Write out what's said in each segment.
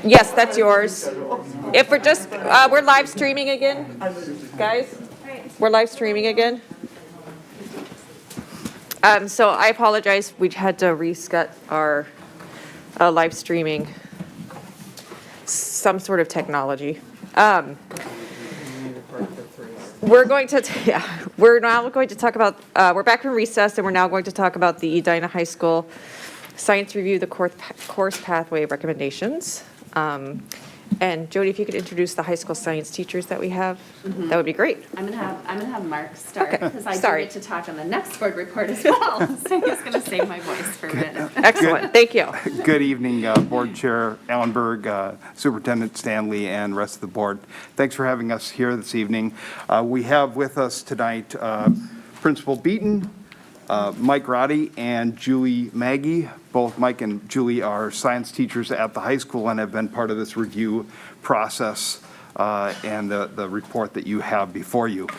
Yes, that's yours. If we're just, we're live streaming again, guys. We're live streaming again. So I apologize. We had to reset our live streaming, some sort of technology. We're going to, we're now going to talk about, we're back from recess, and we're now going to talk about the Edina High School Science Review, the course pathway recommendations. And Jody, if you could introduce the high school science teachers that we have, that would be great. I'm gonna have Mark start Okay, because I sorry. do get to talk on the next board report as well. So he's gonna save my voice for a minute. Excellent, thank you. Good evening, Board Chair Allenberg, Superintendent Stanley, and rest of the board. Thanks for having us here this evening. We have with us tonight Principal Beaton, Mike Roddy, and Julie Maggie. Both Mike and Julie are science teachers at the high school and have been part of this review process and the report that you have before you.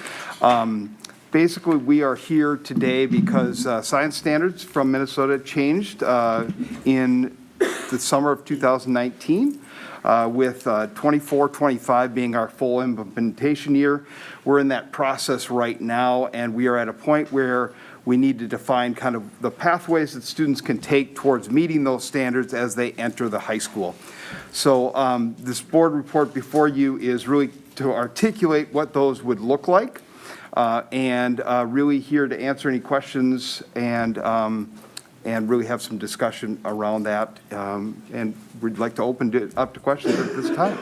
Basically, we are here today because science standards from Minnesota changed in the summer of 2019. With 24-25 being our full implementation year. We're in that process right now, and we are at a point where we need to define kind of the pathways that students can take towards meeting those standards as they enter the high school. So this board report before you is really to articulate what those would look like, and really here to answer any questions and really have some discussion around that. And we'd like to open it up to questions at this time.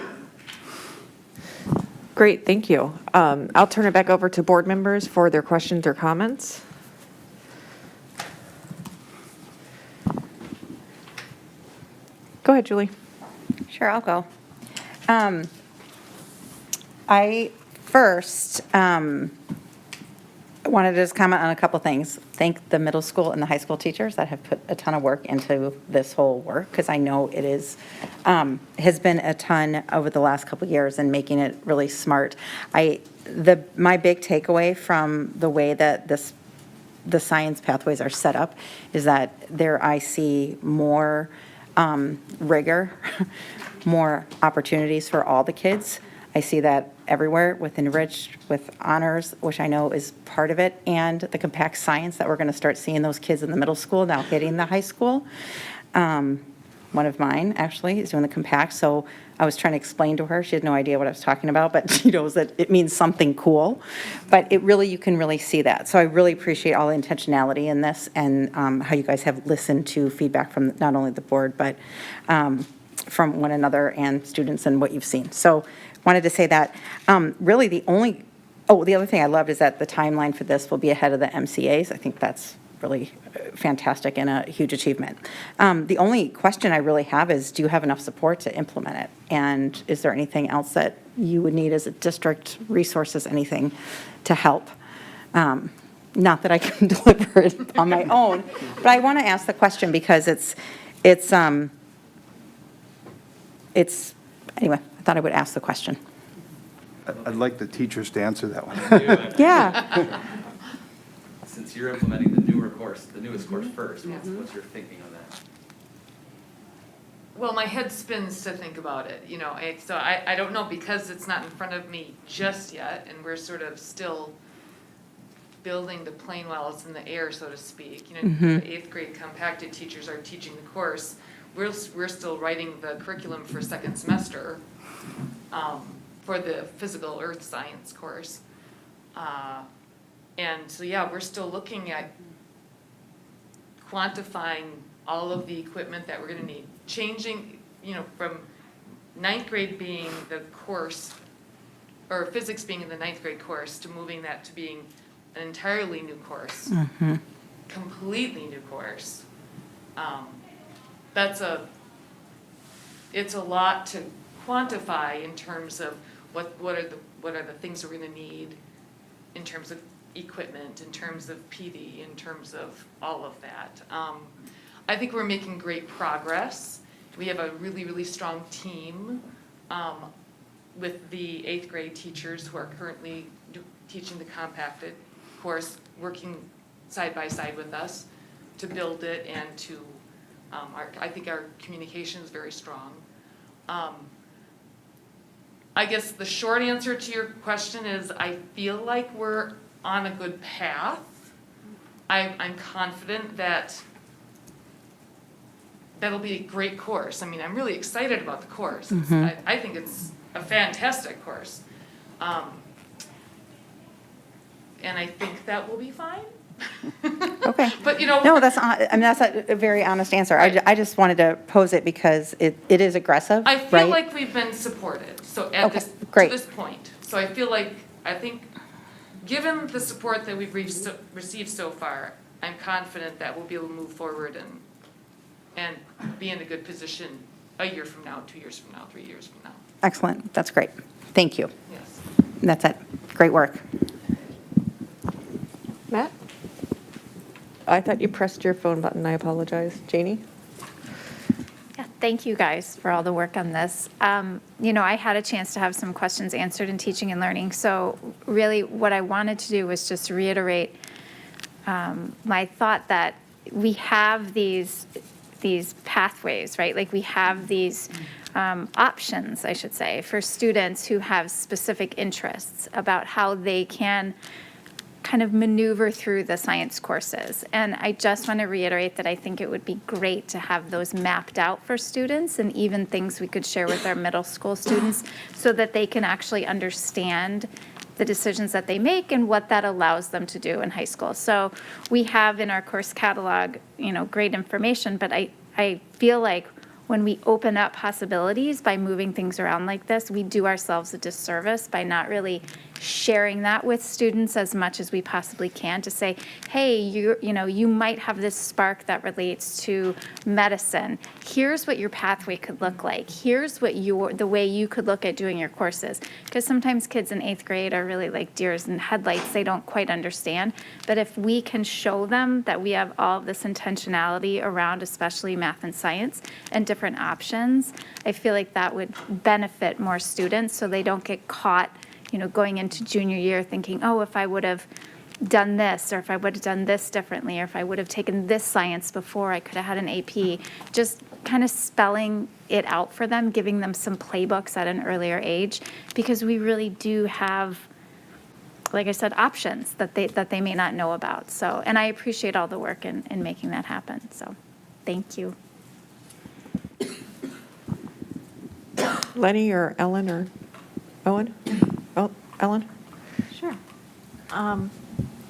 Great, thank you. I'll turn it back over to board members for their questions or comments. Go ahead, Julie. Sure, I'll go. I first wanted to just comment on a couple things. Thank the middle school and the high school teachers that have put a ton of work into this whole work, because I know it is has been a ton over the last couple of years and making it really smart. My big takeaway from the way that the science pathways are set up is that there I see more rigor, more opportunities for all the kids. I see that everywhere with enriched, with honors, which I know is part of it, and the compact science that we're going to start seeing those kids in the middle school now hitting the high school. One of mine actually is doing the compact, so I was trying to explain to her. She had no idea what I was talking about, but she knows that it means something cool. But it really, you can really see that. So I really appreciate all the intentionality in this and how you guys have listened to feedback from not only the board, but from one another and students and what you've seen. So wanted to say that. Really the other thing I loved is that the timeline for this will be ahead of the MCAs. I think that's really fantastic and a huge achievement. The only question I really have is, do you have enough support to implement it? And is there anything else that you would need as a district, resources, anything to help? Not that I can deliver it on my own, but I want to ask the question because it's anyway, I thought I would ask the question. I'd like the teachers to answer that one. Yeah. Since you're implementing the newest course first, what's your thinking on that? Well, my head spins to think about it, so I don't know, because it's not in front of me just yet, and we're sort of still building the plane while it's in the air, so to speak. The 8th grade compacted teachers are teaching the course. We're still writing the curriculum for second semester for the physical earth science course. And so, yeah, we're still looking at quantifying all of the equipment that we're going to need. Changing, from 9th grade being the course, or physics being in the 9th grade course, to moving that to being an entirely new course, completely new course. It's a lot to quantify in terms of what are the things we're going to need in terms of equipment, in terms of PD, in terms of all of that. I think we're making great progress. We have a really, really strong team with the 8th grade teachers who are currently teaching the compacted course, working side by side with us to build it and to, I think our communication is very strong. I guess the short answer to your question is I feel like we're on a good path. I'm confident that that'll be a great course. I mean, I'm really excited about the course. I think it's a fantastic course. And I think that will be fine. Okay. But, you know. No, that's, I mean, that's a very honest answer. Right. I just wanted to pose it because it is aggressive, I right? feel like we've been supported, so at Okay, this, to great. this point. So I feel like, I think, given the support that we've received so far, I'm confident that we'll be able to move forward and be in a good position a year from now, 2 years from now, 3 years from now. Excellent. That's great. Thank you. Yes. That's it. Great work. Matt? I thought you pressed your phone button. I apologize. Janie? Yeah, thank you guys for all the work on this. I had a chance to have some questions answered in teaching and learning. So really what I wanted to do was just reiterate my thought that we have these pathways, right? Like we have these options, I should say, for students who have specific interests about how they can kind of maneuver through the science courses. And I just want to reiterate that I think it would be great to have those mapped out for students and even things we could share with our middle school students so that they can actually understand the decisions that they make and what that allows them to do in high school. So we have in our course catalog, great information, but I feel like when we open up possibilities by moving things around like this, we do ourselves a disservice by not really sharing that with students as much as we possibly can to say, hey, you might have this spark that relates to medicine. Here's what your pathway could look like. Here's what the way you could look at doing your courses. Because sometimes kids in 8th grade are really like deers in headlights. They don't quite understand. But if we can show them that we have all of this intentionality around especially math and science and different options, I feel like that would benefit more students so they don't get caught going into junior year thinking, oh, if I would have done this, or if I would have done this differently, or if I would have taken this science before, I could have had an AP. Just kind of spelling it out for them, giving them some playbooks at an earlier age, because we really do have, like I said, options that they may not know about. So, and I appreciate all the work in making that happen. So, thank you. Lenny or Ellen or Owen? Oh, Ellen? Sure.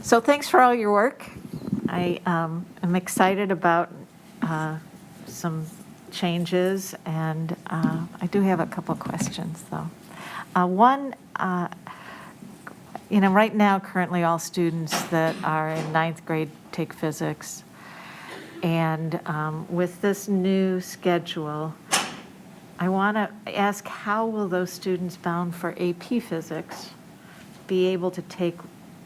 So thanks for all your work. I am excited about some changes, and I do have a couple questions, though. One, right now, currently, all students that are in 9th grade take physics. And with this new schedule, I want to ask, how will those students bound for AP Physics be able to take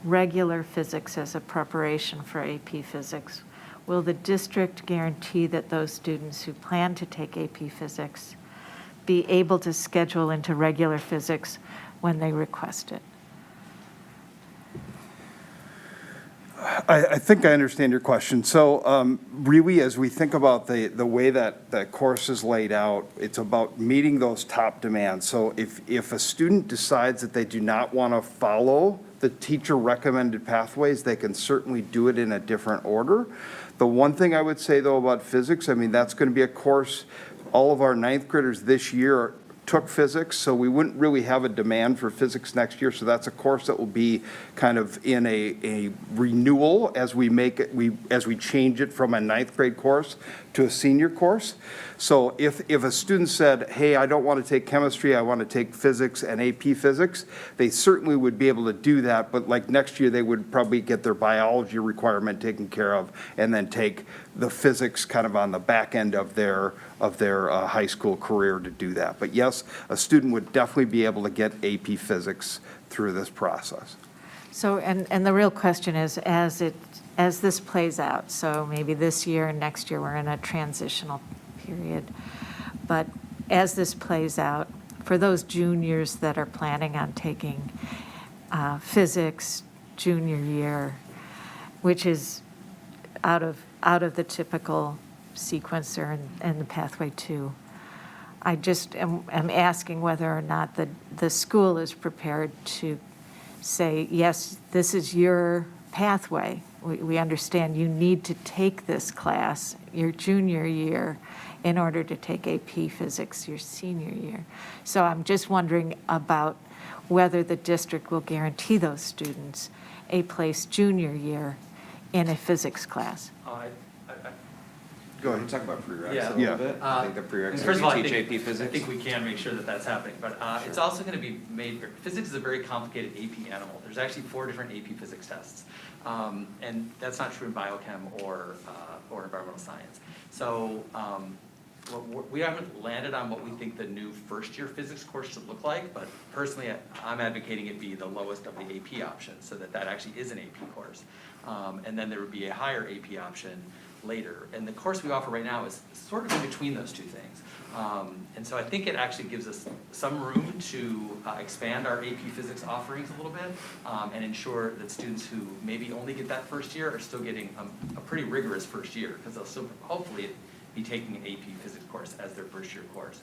regular physics as a preparation for AP Physics? Will the district guarantee that those students who plan to take AP Physics be able to schedule into regular physics when they request it? I think I understand your question. So really, as we think about the way that the course is laid out, it's about meeting those top demands. So if a student decides that they do not want to follow the teacher-recommended pathways, they can certainly do it in a different order. The one thing I would say, though, about physics, I mean, that's going to be a course, all of our 9th graders this year took physics, so we wouldn't really have a demand for physics next year. So that's a course that will be kind of in a renewal as we make it, as we change it from a 9th grade course to a senior course. So if a student said, hey, I don't want to take chemistry, I want to take physics and AP Physics, they certainly would be able to do that, but like next year they would probably get their biology requirement taken care of and then take the physics kind of on the back end of their high school career to do that. But yes, a student would definitely be able to get AP Physics through this process. So, and the real question is, as this plays out, so maybe this year and next year we're in a transitional period, but as this plays out, for those juniors that are planning on taking physics junior year, which is out of the typical sequencer and the pathway 2, I just am asking whether or not the school is prepared to say, yes, this is your pathway. We understand you need to take this class your junior year in order to take AP Physics your senior year. So I'm just wondering about whether the district will guarantee those students a place junior year in a physics class. Go Want ahead. to talk about prereqs Yeah. a little Yeah. bit? I think the prereqs First of all, are I you teach think, AP I Physics. think we can make sure that that's happening, but it's also going to be made, physics is a very complicated AP animal. There's actually 4 different AP Physics tests. And that's not true in biochem or environmental science. So we haven't landed on what we think the new first-year physics course should look like, but personally, I'm advocating it be the lowest of the AP options, so that actually is an AP course. And then there would be a higher AP option later. And the course we offer right now is sort of in between those two things. And so I think it actually gives us some room to expand our AP Physics offerings a little bit and ensure that students who maybe only get that first year are still getting a pretty rigorous first year, because they'll still hopefully be taking an AP Physics course as their first year course.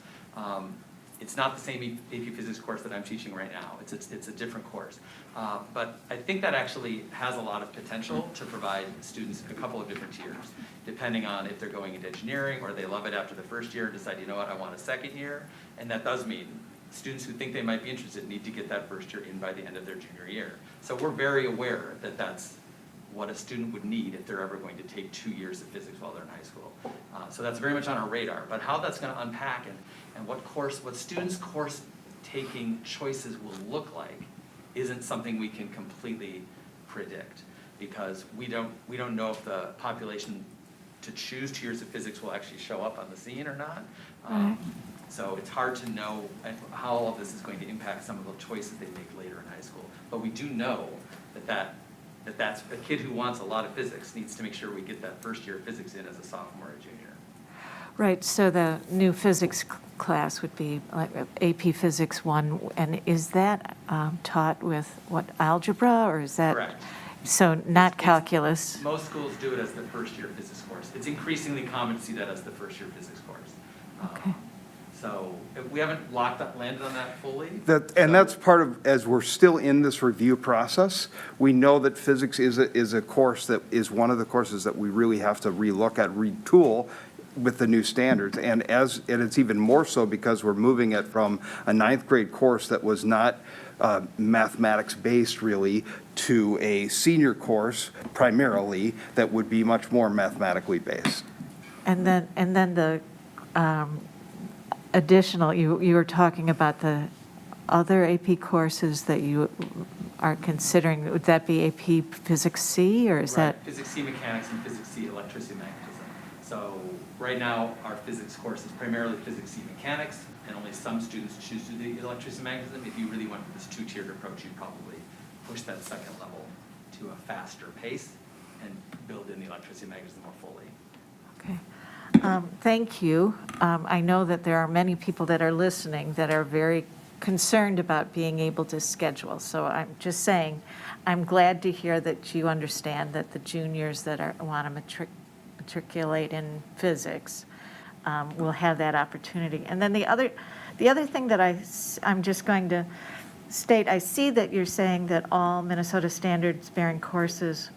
It's not the same AP Physics course that I'm teaching right now. It's a different course. But I think that actually has a lot of potential to provide students a couple of different tiers, depending on if they're going into engineering or they love it after the first year and decide, you know what, I want a second year. And that does mean students who think they might be interested need to get that first year in by the end of their junior year. So we're very aware that that's what a student would need if they're ever going to take 2 years of physics while they're in high school. So that's very much on our radar. But how that's going to unpack and what students' course taking choices will look like isn't something we can completely predict, because we don't know if the population to choose 2 years of physics will actually show up on the scene or not. So it's hard to know how all of this is going to impact some of the choices they make later in high school. But we do know that's a kid who wants a lot of physics needs to make sure we get that first year of physics in as a sophomore or junior. Right, so the new physics class would be like AP Physics 1, and is that taught with what, algebra, or is that? Correct. So not calculus? Most schools do it as the first year physics course. It's increasingly common to see that as the first year physics course. Okay. So we haven't landed on that fully. And that's part of, as we're still in this review process, we know that physics is a course that is one of the courses that we really have to relook at, retool with the new standards. And it's even more so because we're moving it from a 9th grade course that was not mathematics-based really to a senior course primarily that would be much more mathematically based. And then the additional, you were talking about the other AP courses that you are considering. Would that be AP Physics C, or is that? Physics C mechanics and Physics C electricity and magnetism. So right now, our physics course is primarily Physics C mechanics, and only some students choose to do the electricity and magnetism. If you really went with this 2-tiered approach, you'd probably push that second level to a faster pace and build in the electricity and magnetism more fully. Okay. Thank you. I know that there are many people that are listening that are very concerned about being able to schedule. So I'm just saying, I'm glad to hear that you understand that the juniors that want to matriculate in physics will have that opportunity. And then the other thing that I'm just going to state, I see that you're saying that all Minnesota standards bearing courses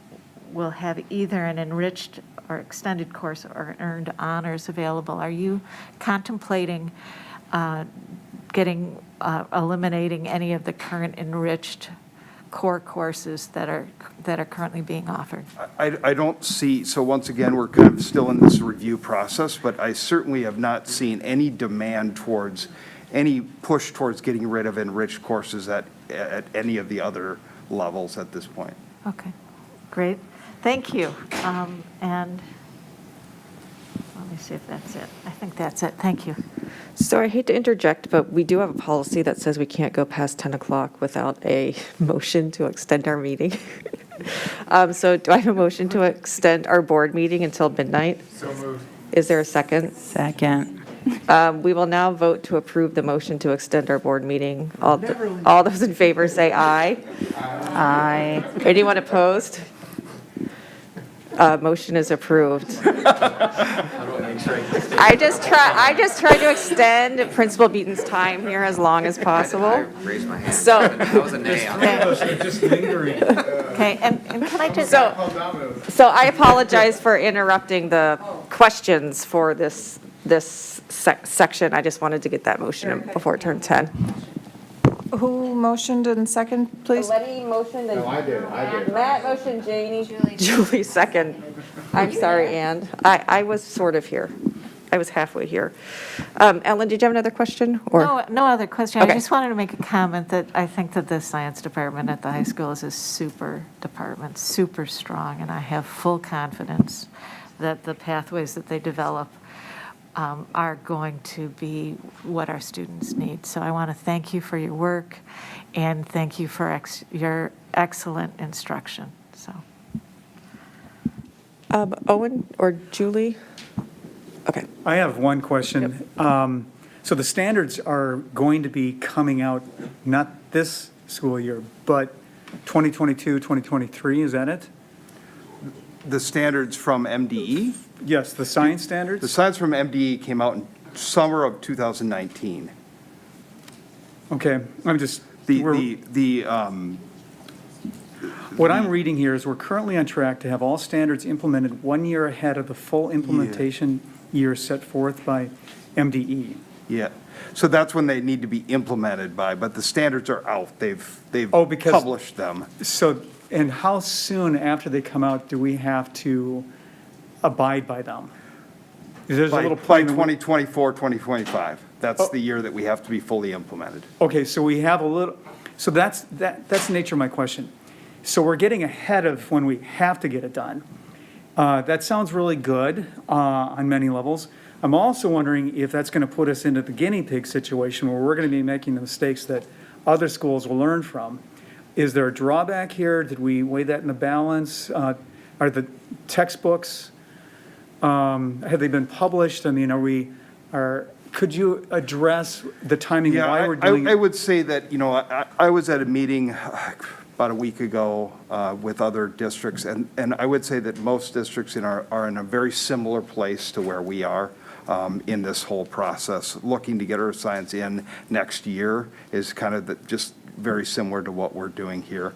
will have either an enriched or extended course or earned honors available. Are you contemplating eliminating any of the current enriched core courses that are currently being offered? I don't see, so once again, we're kind of still in this review process, but I certainly have not seen any demand towards, any push towards getting rid of enriched courses at any of the other levels at this point. Okay, great. Thank you. And let me see if that's it. I think that's it. Thank you. So I hate to interject, but we do have a policy that says we can't go past 10 o'clock without a motion to extend our meeting. So do I have a motion to extend our board meeting until midnight? So moved. Is there a second? Second. We will now vote to approve the motion to extend our board meeting. All those in favor say aye. Aye. Anyone opposed? Motion is approved. How do I make make sure I can stay. I just try to extend Principal Beaton's time here as long as possible. Raise my hand. So- That was a nay on that. Just lingering. Okay, and can I just, So I apologize for interrupting the questions for this section. I just wanted to get that motion in before it turned 10. Who motioned and second, please? Letty motioned and. No, I did. Matt motioned, Janie. Julie second. I'm sorry, Ann. I was sort of here. I was halfway here. Ellen, did you have another question? Or no other question. I Okay. just wanted to make a comment that I think that the science department at the high school is a super department, super strong, and I have full confidence that the pathways that they develop are going to be what our students need. So I want to thank you for your work, and thank you for your excellent instruction, so. Owen or Julie? Okay. I have one question. So the standards are going to be coming out, not this school year, but 2022, 2023, is that it? The standards from MDE? Yes, the science The standards? science from MDE came out in summer of 2019. Okay, I'm just, what I'm reading here is we're currently on track to have all standards implemented 1 year ahead of the full implementation year set forth by MDE. Yeah, so that's when they need to be implemented by, but the standards are out. They've Oh, because- published them. So, and how soon after they come out do we have to abide by them? There's a By little 2024, 2025. That's the year that we have to be fully implemented. Okay, so we have a little, so that's the nature of my question. So we're getting ahead of when we have to get it done. That sounds really good on many levels. I'm also wondering if that's going to put us into the guinea pig situation where we're going to be making the mistakes that other schools will learn from. Is there a drawback here? Did we weigh that in the balance? Are the textbooks, have they been published? I mean, could you address the timing, Yeah, why we're doing I it? would say that, I was at a meeting about a week ago with other districts, and I would say that most districts are in a very similar place to where we are in this whole process. Looking to get our science in next year is kind of just very similar to what we're doing here.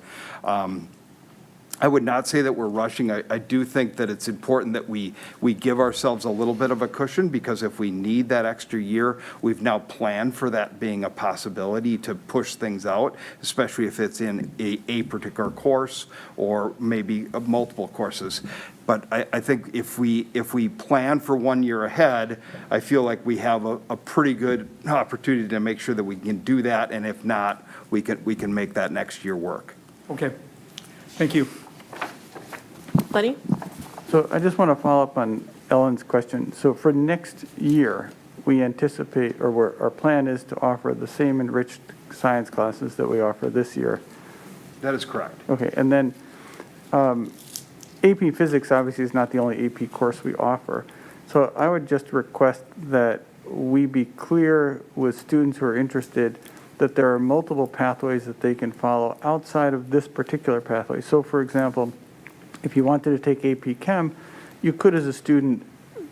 I would not say that we're rushing. I do think that it's important that we give ourselves a little bit of a cushion, because if we need that extra year, we've now planned for that being a possibility to push things out, especially if it's in a particular course or maybe multiple courses. But I think if we plan for 1 year ahead, I feel like we have a pretty good opportunity to make sure that we can do that, and if not, we can make that next year work. Okay, thank you. Lenny? So I just want to follow up on Ellen's question. So for next year, we anticipate, or our plan is to offer the same enriched science classes that we offer this year. That is correct. Okay, and then AP Physics obviously is not the only AP course we offer. So I would just request that we be clear with students who are interested that there are multiple pathways that they can follow outside of this particular pathway. So for example, if you wanted to take AP Chem, you could, as a student,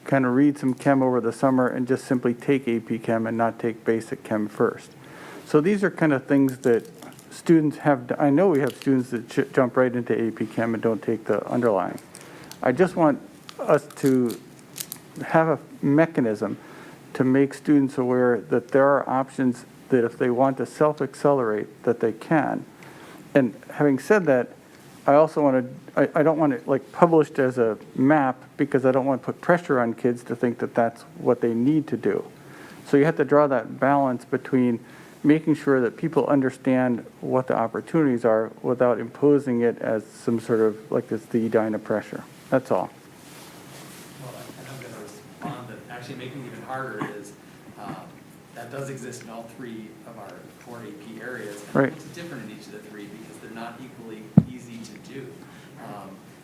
kind of read some Chem over the summer and just simply take AP Chem and not take basic Chem first. So these are kind of things that students have. I know we have students that jump right into AP Chem and don't take the underlying. I just want us to have a mechanism to make students aware that there are options that if they want to self-accelerate, that they can. And having said that, I also want to, I don't want it like published as a map, because I don't want to put pressure on kids to think that that's what they need to do. So you have to draw that balance between making sure that people understand what the opportunities are without imposing it as some sort of, like it's the Edina pressure. That's all. Well, and I'm going to respond that actually making it even harder is that does exist in all three of our core AP areas. And Right. It's different in each of the three because they're not equally easy to do.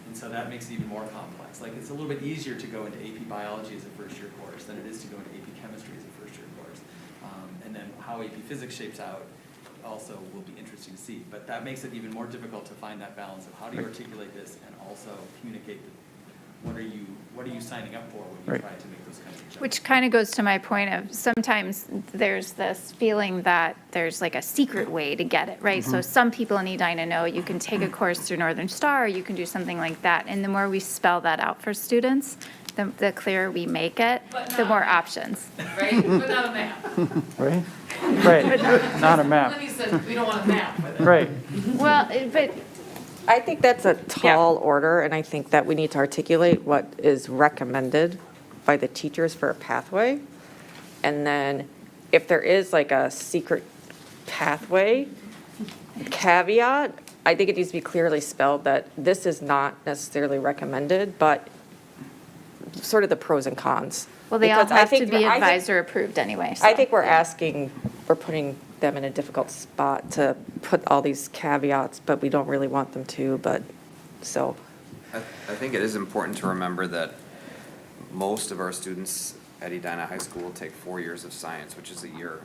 And so that makes it even more complex. Like, it's a little bit easier to go into AP Biology as a first-year course than it is to go into AP Chemistry as a first-year course. And then how AP Physics shapes out also will be interesting to see. But that makes it even more difficult to find that balance of how do you articulate this and also communicate what are you signing up for when Right. you try to make those kinds of judgments? Which kind of goes to my point of sometimes there's this feeling that there's like a secret way to get it, right? So some people in Edina know you can take a course through Northern Star, or you can do something like that. And the more we spell that out for students, the clearer we make it, But the not more a map. options. Right? But not a map. Right? Right, not a map, Libby said, we don't want a map with it. right. Well, but I think that's a tall order, and I think that we need to articulate what is recommended by the teachers for a pathway. And then if there is like a secret pathway caveat, I think it needs to be clearly spelled that this is not necessarily recommended, but sort of the pros and cons. well, they all Because I have to think- be I think- advisor approved anyway. I so. think we're putting them in a difficult spot to put all these caveats, but we don't really want them to, but, so. I think it is important to remember that most of our students at Edina High School will take 4 years of science, which is a year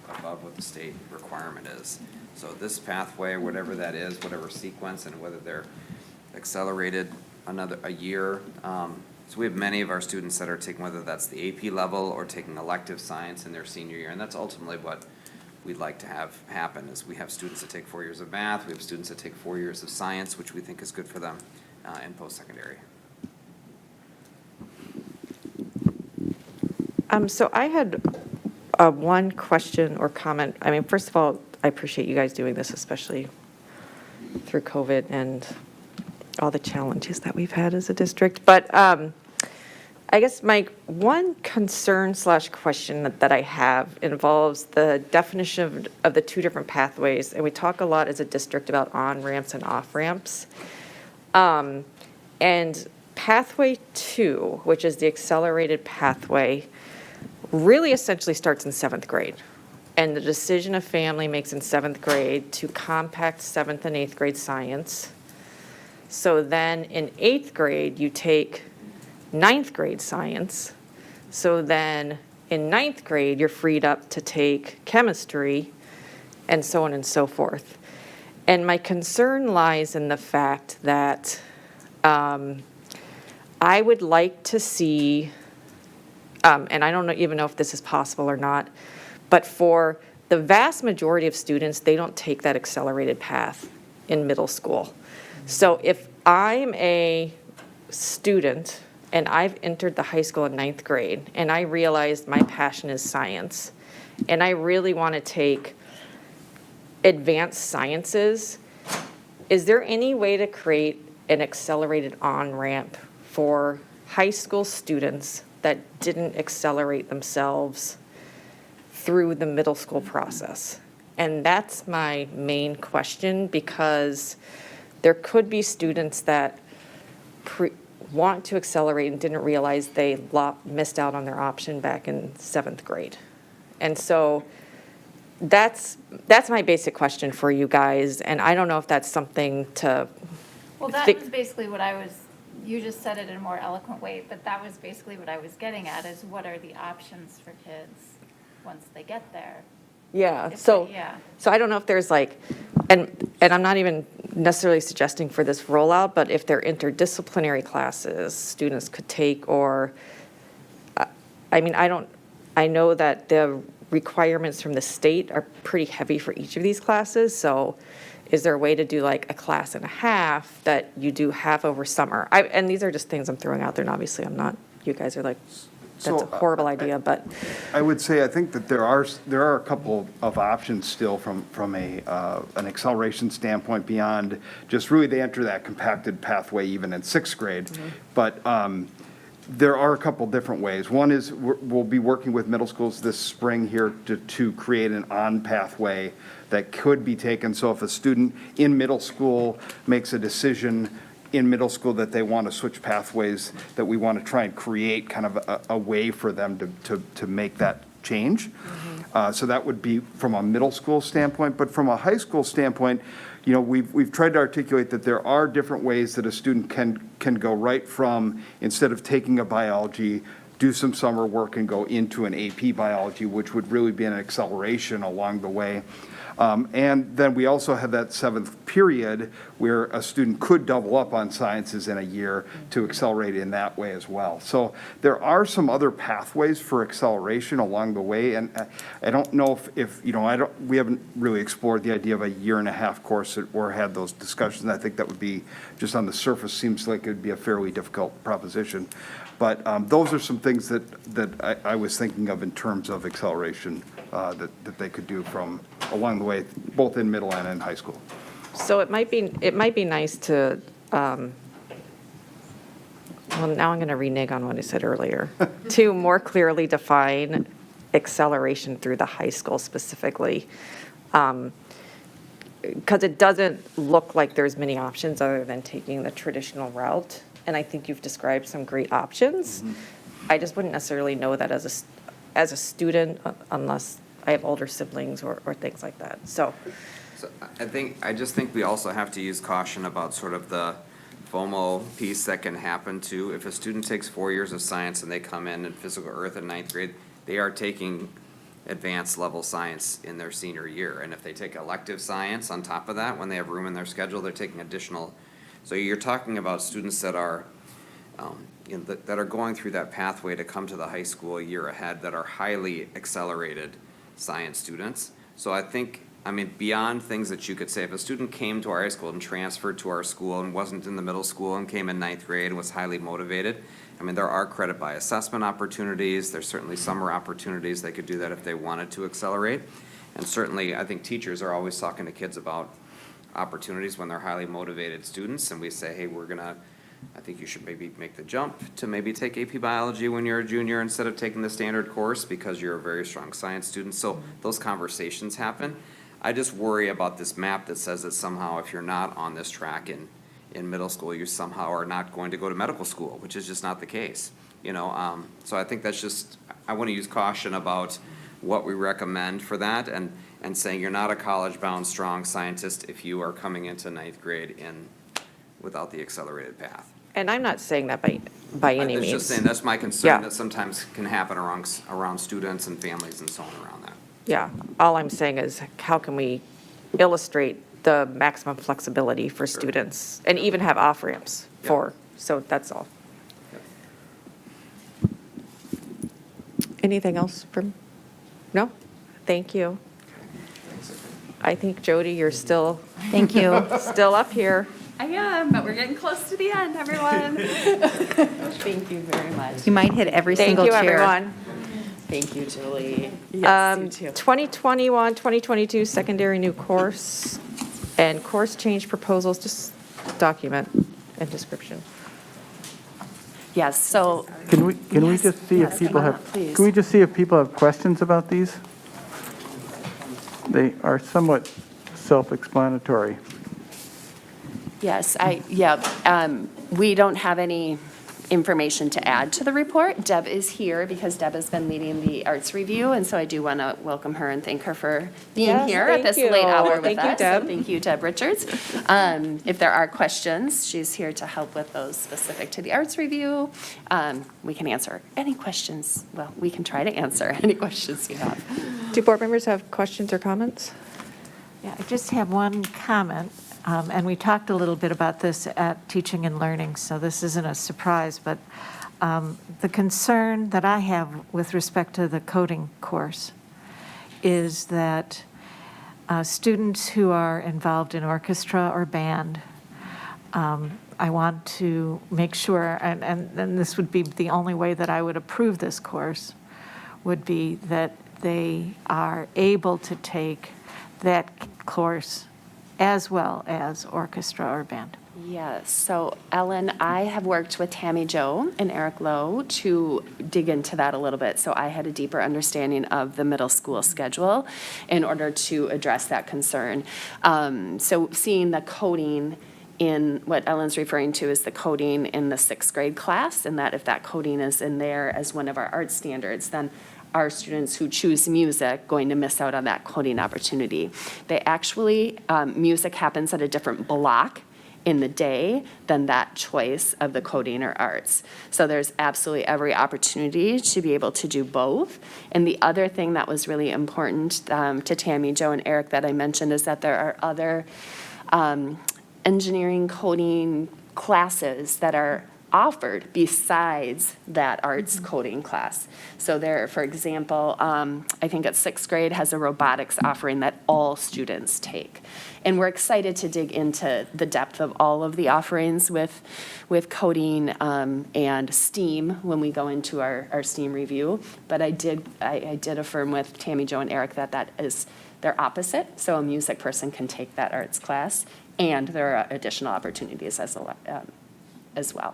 above what the state requirement is. So this pathway, whatever that is, whatever sequence, and whether they're accelerated a year. So we have many of our students that are taking, whether that's the AP level or taking elective science in their senior year, and that's ultimately what we'd like to have happen, is we have students that take 4 years of math, we have students that take 4 years of science, which we think is good for them in post-secondary. So I had one question or comment. I mean, first of all, I appreciate you guys doing this, especially through COVID and all the challenges that we've had as a district. But I guess my one concern / question that I have involves the definition of the two different pathways. And we talk a lot as a district about on-ramps and off-ramps. And pathway 2, which is the accelerated pathway, really essentially starts in 7th grade. And the decision a family makes in 7th grade to compact 7th and 8th grade science. So then in 8th grade, you take 9th grade science. So then in 9th grade, you're freed up to take chemistry, and so on and so forth. And my concern lies in the fact that I would like to see, and I don't even know if this is possible or not, but for the vast majority of students, they don't take that accelerated path in middle school. So if I'm a student and I've entered the high school in 9th grade and I realized my passion is science and I really want to take advanced sciences, is there any way to create an accelerated on-ramp for high school students that didn't accelerate themselves through the middle school process? And that's my main question, because there could be students that want to accelerate and didn't realize they missed out on their option back in 7th grade. And so that's my basic question for you guys, and I don't know if that's something to Well, that think- was basically what I was, you just said it in a more eloquent way, but that was basically what I was getting at, is what are the options for kids once they get there? Yeah, If so, they- yeah. so I don't know if there's like, and I'm not even necessarily suggesting for this rollout, but if there are interdisciplinary classes students could take, or, I mean, I know that the requirements from the state are pretty heavy for each of these classes, so is there a way to do like a class and a half that you do half over summer? And these are just things I'm throwing out there, and obviously I'm not, you guys are like, that's a So, horrible idea, but. I would say, I think that there are a couple of options still from an acceleration standpoint beyond just really they enter that compacted pathway even in 6th grade. But there are a couple different ways. One is we'll be working with middle schools this spring here to create an on pathway that could be taken. So if a student in middle school makes a decision in middle school that they want to switch pathways, that we want to try and create kind of a way for them to make that change. So that would be from a middle school standpoint. But from a high school standpoint, you know, we've tried to articulate that there are different ways that a student can go right from, instead of taking a biology, do some summer work and go into an AP biology, which would really be an acceleration along the way. And then we also have that 7th period where a student could double up on sciences in a year to accelerate in that way as well. So there are some other pathways for acceleration along the way, and I don't know if we haven't really explored the idea of a 1.5-year course or had those discussions. I think that would be, just on the surface, seems like it would be a fairly difficult proposition. But those are some things that I was thinking of in terms of acceleration that they could do from along the way, both in middle and in high school. So it might be nice to, well, now I'm going to renege on what I said earlier, to more clearly define acceleration through the high school specifically. Because it doesn't look like there's many options other than taking the traditional route. And I think you've described some great options. I just wouldn't necessarily know that as a student unless I have older siblings or things like that. So I just think we also have to use caution about sort of the FOMO piece that can happen too. If a student takes 4 years of science and they come in physical earth in 9th grade, they are taking advanced level science in their senior year. And if they take elective science on top of that, when they have room in their schedule, they're taking additional. So you're talking about students that are, that are going through that pathway to come to the high school a year ahead that are highly accelerated science students. So I mean, beyond things that you could say, if a student came to our high school and transferred to our school and wasn't in the middle school and came in 9th grade and was highly motivated, I mean, there are credit by assessment opportunities. There's certainly summer opportunities. They could do that if they wanted to accelerate. And certainly, I think teachers are always talking to kids about opportunities when they're highly motivated students. And we say, hey, I think you should maybe make the jump to maybe take AP Biology when you're a junior instead of taking the standard course because you're a very strong science student. So those conversations happen. I just worry about this map that says that somehow if you're not on this track in middle school, you somehow are not going to go to medical school, which is just not the case. So I think that's just, I want to use caution about what we recommend for that and saying you're not a college-bound strong scientist if you are coming into 9th grade without the accelerated path. and I'm not saying that by any means. I'm just saying, that's my concern, Yeah. that sometimes can happen around students and families and so on around that. Yeah, all I'm saying is how can we illustrate the maximum flexibility for students and even have off-ramps so that's all. Anything else from, no? Thank you. I think, Jody, you're still. Thank you. Still up here. I am, but we're getting close to the end, everyone. Thank you very much. You might hit every Thank single you, chair. everyone. Thank you, Julie. Yes, you too. 2021, 2022 secondary new course and course change proposals, just document and description. Yes, so. Can we just see if Yes, people come on have, up, please. can we just see if people have questions about these? They are somewhat self-explanatory. Yes, we don't have any information to add to the report. Deb is here because Deb has been leading the arts review, and so I do want to welcome her and thank her for being Yes, here at thank this you. late hour with Thank you, us. So Deb. thank you, Deb Richards. If there are questions, she's here to help with those specific to the arts review. We can answer any questions. Well, we can try to answer any questions you have. Do board members have questions or comments? Yeah, I just have one comment, and we talked a little bit about this at Teaching and Learning, so this isn't a surprise, but the concern that I have with respect to the coding course is that students who are involved in orchestra or band, I want to make sure, and this would be the only way that I would approve this course, would be that they are able to take that course as well as orchestra or band. Yes, so Ellen, I have worked with Tammy Jo and Eric Lowe to dig into that a little bit. So I had a deeper understanding of the middle school schedule in order to address that concern. So seeing the coding in what Ellen's referring to is the coding in the 6th grade class, and that if that coding is in there as one of our art standards, then our students who choose music going to miss out on that coding opportunity. They actually, music happens at a different block in the day, then that choice of the coding or arts. So there's absolutely every opportunity to be able to do both. And the other thing that was really important to Tammy, Joe, and Eric that I mentioned is that there are other engineering coding classes that are offered besides that arts coding class. So there, for example, I think at 6th grade has a robotics offering that all students take. And we're excited to dig into the depth of all of the offerings with coding and STEAM when we go into our STEAM review. But I did affirm with Tammy, Joe, and Eric that is their opposite. So a music person can take that arts class, and there are additional opportunities as well.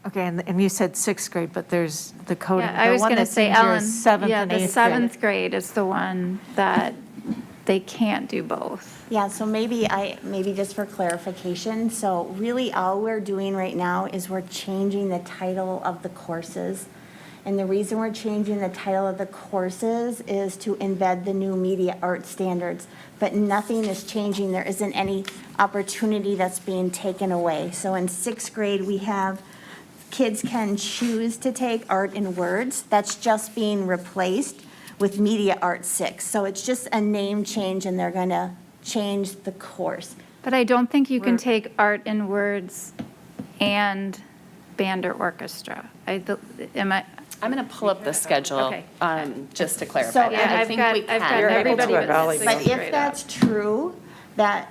Okay, and you said 6th grade, but there's the coding. Yeah, I was going to say, Ellen, 7th yeah, and the 8th grade. 7th grade is the one that they can't do both. Yeah, so maybe just for clarification, so really all we're doing right now is we're changing the title of the courses. And the reason we're changing the title of the courses is to embed the new media arts standards. But nothing is changing. There isn't any opportunity that's being taken away. So in 6th grade, we have kids can choose to take art and words. That's just being replaced with Media Arts 6. So it's just a name change, and they're going to change the course. But I don't think you can take art and words and band or orchestra. I'm going to pull up the schedule, Okay. just to clarify. So- that. Yeah, And I I've think got- we I've got can. everybody Able to but evaluate. sixth But if grade that's up. true, that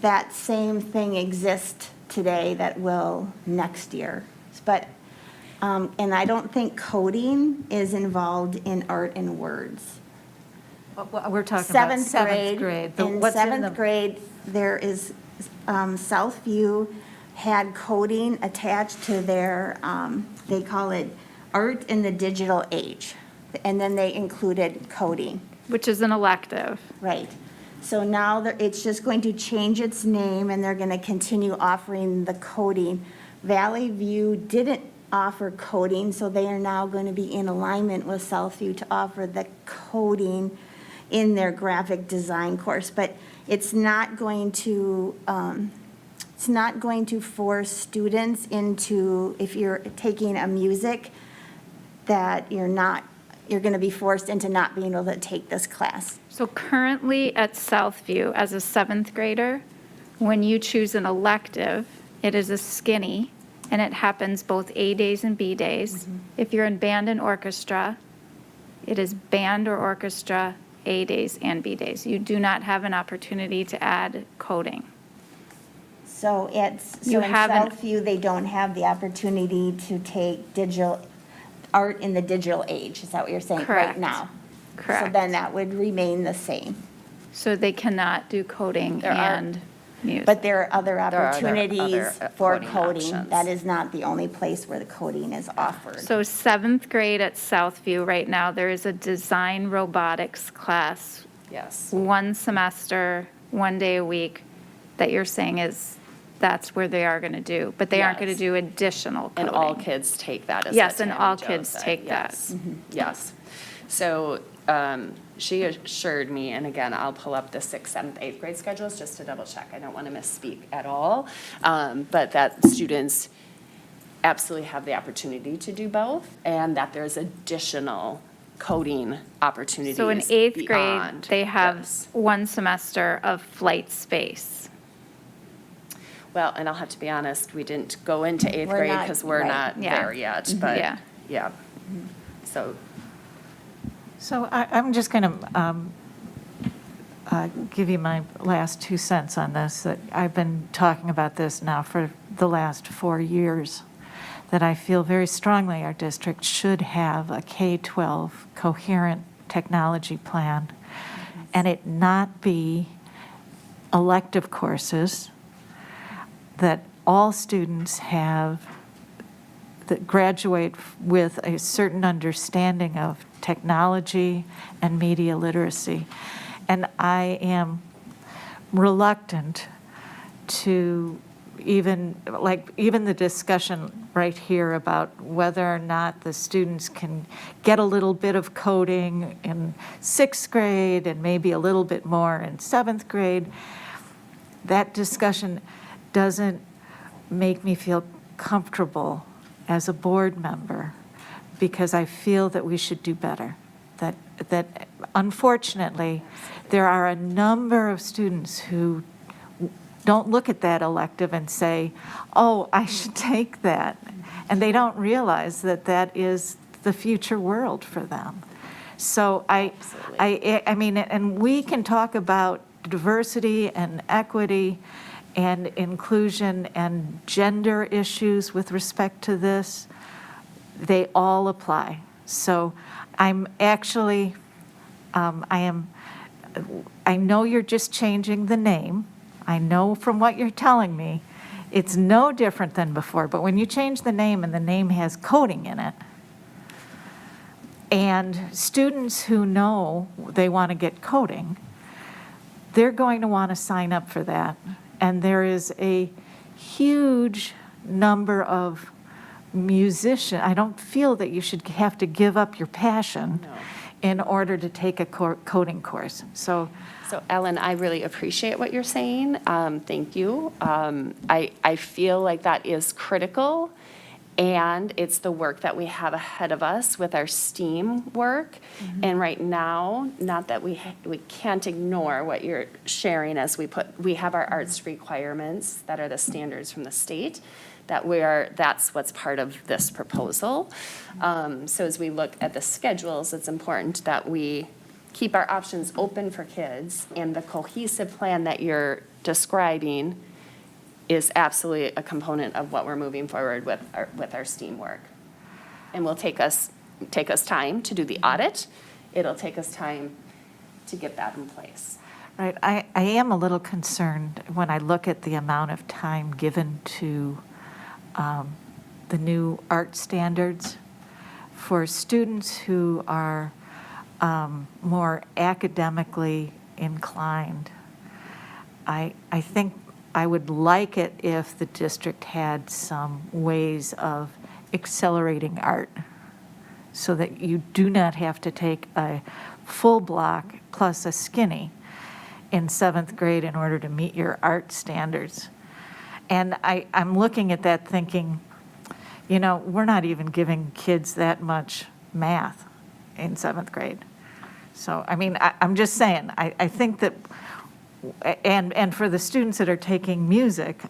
that same thing exists today that will next year. But, and I don't think coding is involved in art and words. We're talking about 7th grade. In What's in 7th grade, there is, Southview had coding attached to their, they call it Art in the Digital Age. And then they included coding. Which is an elective. Right. So now it's just going to change its name, and they're going to continue offering the coding. Valley View didn't offer coding, so they are now going to be in alignment with Southview to offer the coding in their graphic design course. But it's not going to force students into, if you're taking a music, that you're going to be forced into not being able to take this class. So currently at Southview, as a 7th grader, when you choose an elective, it is a skinny, and it happens both A days and B days. If you're in band and orchestra, it is band or orchestra, A days and B days. You do not have an opportunity to add coding. So in Southview, they don't have the opportunity to take digital, art in the digital age, is that what you're saying right Correct. now? So Correct. then that would remain the same. So they cannot do coding There are- and music. But there are other There are other opportunities for coding coding. options. That is not the only place where the coding is offered. So 7th grade at Southview, right now, there is a design robotics class, Yes. one semester, 1 day a week, that you're saying that's where they are going to do, but they aren't going to Yes. do additional coding. And all kids take that, as Yes, what and Tammy all Jo kids said. take that. Yes. Yes. So she assured me, and again, I'll pull up the 6th, 7th, 8th grade schedules just to double check. I don't want to misspeak at all. But that students absolutely have the opportunity to do both, and that there's additional coding opportunities So in 8th grade, beyond they have this. one semester of flight space. Well, and I'll have to be honest, we didn't go into 8th We're grade not- because we're right. not Yeah. there yet, but, Yeah. yeah. So, So I'm just going to give you my last 2 cents on this, that I've been talking about this now for the last 4 years, that I feel very strongly our district should have a K-12 coherent technology plan, and it not be elective courses that all students have, that graduate with a certain understanding of technology and media literacy. And I am reluctant to even the discussion right here about whether or not the students can get a little bit of coding in 6th grade and maybe a little bit more in 7th grade. that discussion doesn't make me feel comfortable as a board member, because I feel that we should do better. That unfortunately, there are a number of students who don't look at that elective and say, oh, I should take that. And they don't realize that that is the future world for them. So I mean, and we can talk about diversity and equity and inclusion and gender issues with respect to this. They all apply. So I'm actually, I know you're just changing the name. I know from what you're telling me, it's no different than before, but when you change the name and the name has coding in it, and students who know they want to get coding, they're going to want to sign up for that. And there is a huge number of musicians. I don't feel that you should have to give up your passion in order to take a coding course. So Ellen, I really appreciate what you're saying. Thank you. I feel like that is critical, and it's the work that we have ahead of us with our STEAM work. And right now, not that we can't ignore what you're sharing as we have our arts requirements that are the standards from the state, that's what's part of this proposal. So as we look at the schedules, it's important that we keep our options open for kids, and the cohesive plan that you're describing is absolutely a component of what we're moving forward with our STEAM work. And will take us time to do the audit. It'll take us time to get that in place. right, I am a little concerned when I look at the amount of time given to the new art standards for students who are more academically inclined. I think I would like it if the district had some ways of accelerating art so that you do not have to take a full block plus a skinny in 7th grade in order to meet your art standards. And I'm looking at that thinking, you know, we're not even giving kids that much math in 7th grade. So, I mean, I'm just saying, I think that, and for the students that are taking music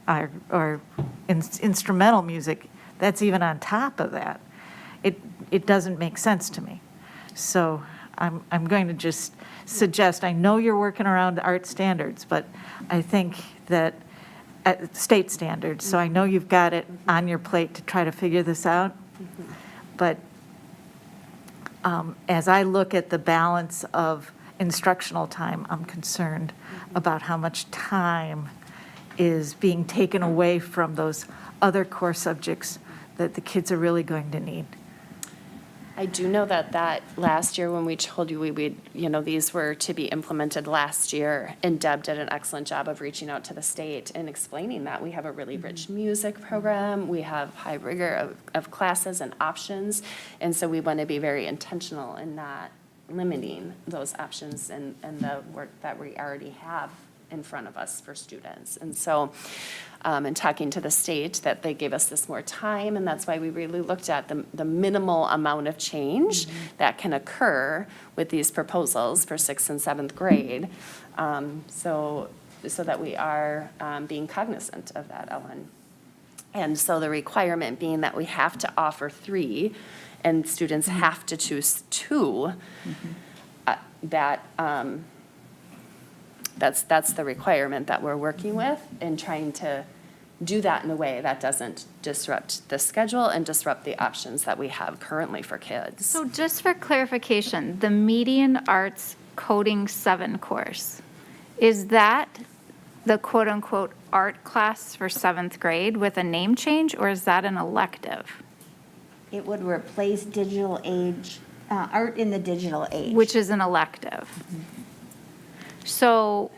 or instrumental music, that's even on top of that. It doesn't make sense to me. So I'm going to just suggest, I know you're working around art standards, but I think that state standards, so I know you've got it on your plate to try to figure this out. But as I look at the balance of instructional time, I'm concerned about how much time is being taken away from those other core subjects that the kids are really going to need. I do know that last year when we told you these were to be implemented last year, and Deb did an excellent job of reaching out to the state and explaining that we have a really rich music program, we have high rigor of classes and options, and so we want to be very intentional in not limiting those options and the work that we already have in front of us for students. And so, in talking to the state, that they gave us this more time, and that's why we really looked at the minimal amount of change that can occur with these proposals for 6th and 7th grade, so that we are being cognizant of that, Ellen. And so the requirement being that we have to offer 3, and students have to choose 2, that's the requirement that we're working with, and trying to do that in a way that doesn't disrupt the schedule and disrupt the options that we have currently for kids. So just for clarification, the Median Arts Coding 7 course, is that the quote-unquote art class for 7th grade with a name change, or is that an elective? It would replace digital age, art in the digital age. Which is an elective. So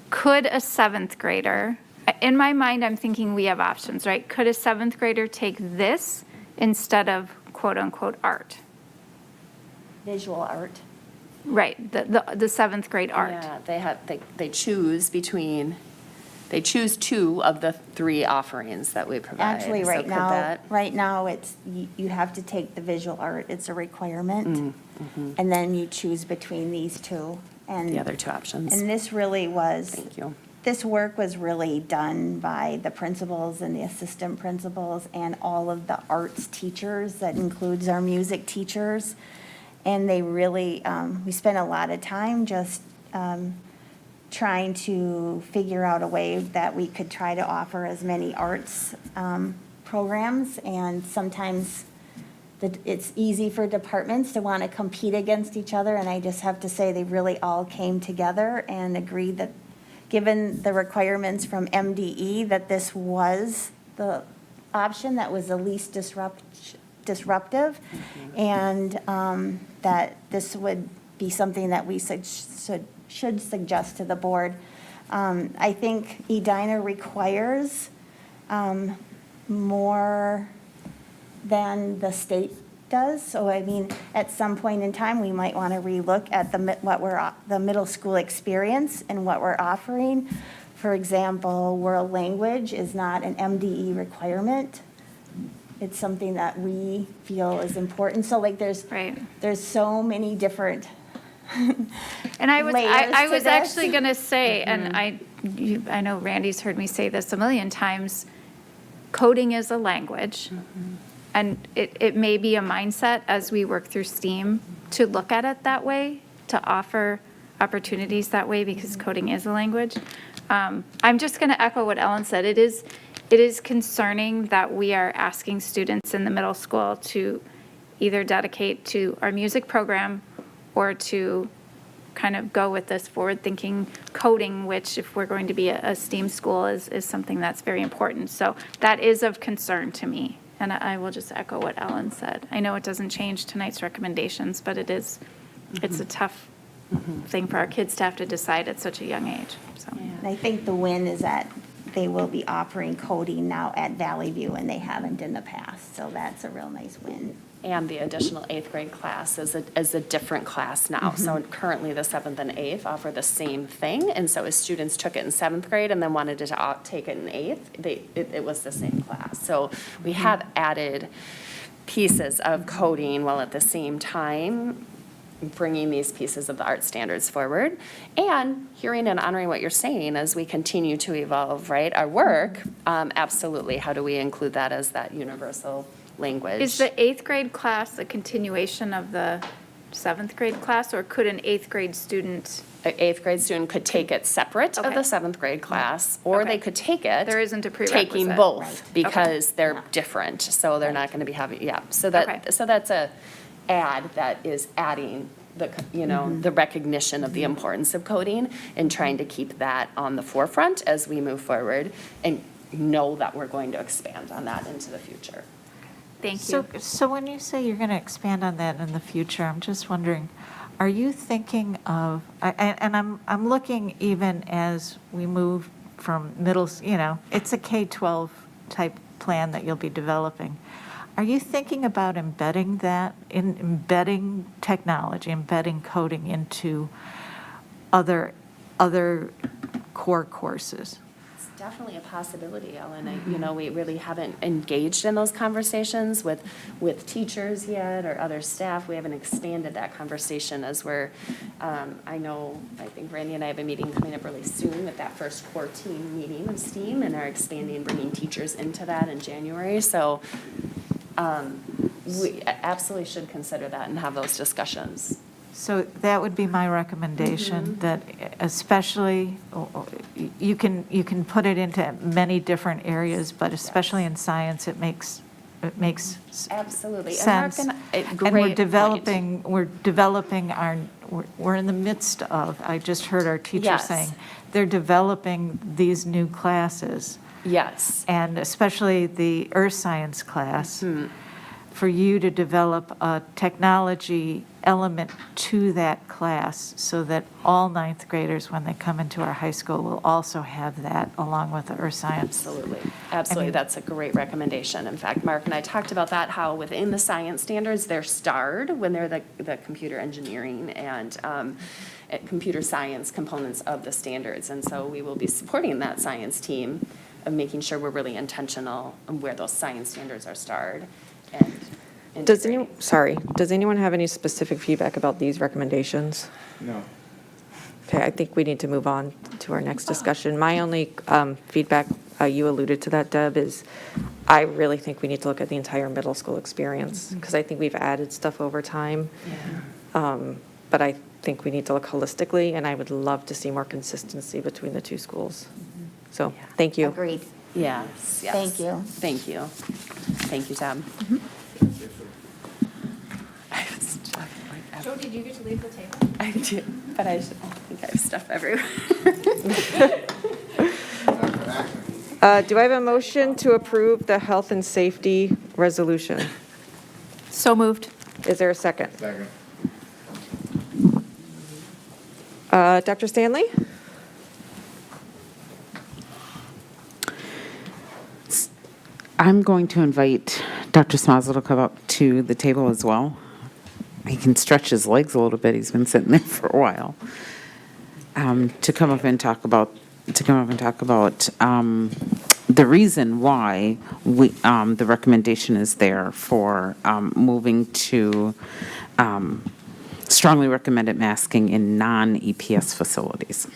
could a 7th grader, in my mind, I'm thinking we have options, right? Could a 7th grader take this instead of quote-unquote art? Visual art. Right, the seventh grade art. Yeah, they choose two of the three offerings that we provide. Actually, So right could now, that- it's, you have to take the visual art, it's a requirement. Mm-hmm. And then you choose between these two. And The other two options. And this really was. Thank you. This work was really done by the principals and the assistant principals and all of the arts teachers. That includes our music teachers. And they really, we spent a lot of time just trying to figure out a way that we could try to offer as many arts programs. And sometimes it's easy for departments to want to compete against each other. And I just have to say, they really all came together and agreed that, given the requirements from MDE, that this was the option that was the least disruptive, and that this would be something that we should suggest to the board. I think Edina requires more than the state does. So I mean, at some point in time, we might want to relook at the middle school experience and what we're offering. For example, world language is not an MDE requirement. It's something that we feel is important. So like there's so many different And I was layers to this. actually going to say, and I know Randy's heard me say this a million times, coding is a language. And it may be a mindset as we work through STEAM to look at it that way, to offer opportunities that way, because coding is a language. I'm just going to echo what Ellen said. It is concerning that we are asking students in the middle school to either dedicate to our music program or to kind of go with this forward-thinking coding, which, if we're going to be a STEAM school, is something that's very important. So that is of concern to me. And I will just echo what Ellen said. I know it doesn't change tonight's recommendations, but it's a tough thing for our kids to have to decide at such a young age, so. And I think the win is that they will be offering coding now at Valley View, and they haven't in the past. So that's a real nice win. And the additional eighth grade class is a different class now. So currently, the seventh and eighth offer the same thing. And so as students took it in seventh grade and then wanted to take it in eighth, it was the same class. So we have added pieces of coding while at the same time bringing these pieces of the art standards forward, and hearing and honoring what you're saying as we continue to evolve, right? Our work, absolutely. How do we include that as that universal language? Is the eighth grade class a continuation of the seventh grade class, or could an eighth grade student? An eighth grade student could take it separate of the seventh grade class, or they could take it. There isn't a prerequisite. Taking both, because they're different, so they're not going to be having, so that's a add that is adding the recognition of the importance of coding and trying to keep that on the forefront as we move forward and know that we're going to expand on that into the future. Thank you. So when you say you're going to expand on that in the future, I'm just wondering, are you thinking of, and I'm looking even as we move from middle, it's a K-12 type plan that you'll be developing. Are you thinking about embedding technology, embedding coding into other core courses? It's definitely a possibility, Ellen. We really haven't engaged in those conversations with teachers yet or other staff. We haven't expanded that conversation as we're, I think Randy and I have a meeting coming up really soon with that first core team meeting of STEAM, and are expanding, bringing teachers into that in January. So we absolutely should consider that and have those discussions. So that would be my recommendation, that especially, you can put it into many different areas, but especially in science, it makes Absolutely. sense. And we're developing we're in the midst of, I just heard our teacher Yes. saying, they're developing these new classes. Yes. And especially the earth science class, for you to develop a technology element to that class so that all ninth graders, when they come into our high school, will also have that along with the earth science. Absolutely. Absolutely. That's a great recommendation. In fact, Mark and I talked about that, how within the science standards, they're starred when they're the computer engineering and computer science components of the standards. And so we will be supporting that science team of making sure we're really intentional on where those science standards are starred and Does integrating. does anyone have any specific feedback about these recommendations? No. Okay, I think we need to move on to our next discussion. My only feedback, you alluded to that, Deb, is I really think we need to look at the entire middle school experience, because I think we've added stuff over time. But I think we need to look holistically, and I would love to see more consistency between the two schools. So, thank you. Agreed. Yes, yes. Thank you. Thank you. Thank you, Deb. Joe, did you get to leave the table? I do, but I think I have stuff everywhere. Do I have a motion to approve the health and safety resolution? So moved. Is there a second? Second. Dr. Stanley? I'm going to invite Dr. Smazel to come up to the table as well. He can stretch his legs a little bit. He's been sitting there for a while. To come up and talk about the reason why the recommendation is there for moving to strongly recommended masking in non-EPS facilities.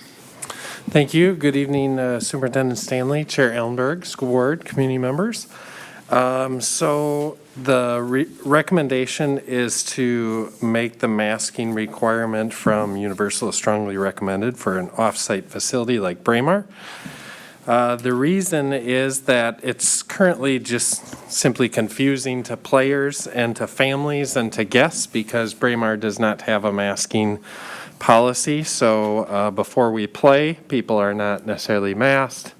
Thank you. Good evening, Superintendent Stanley, Chair Ellenberg, School Board, community members. So the recommendation is to make the masking requirement from Universal strongly recommended for an off-site facility like Braemar. The reason is that it's currently just simply confusing to players and to families and to guests because Braemar does not have a masking policy. So before we play, people are not necessarily masked.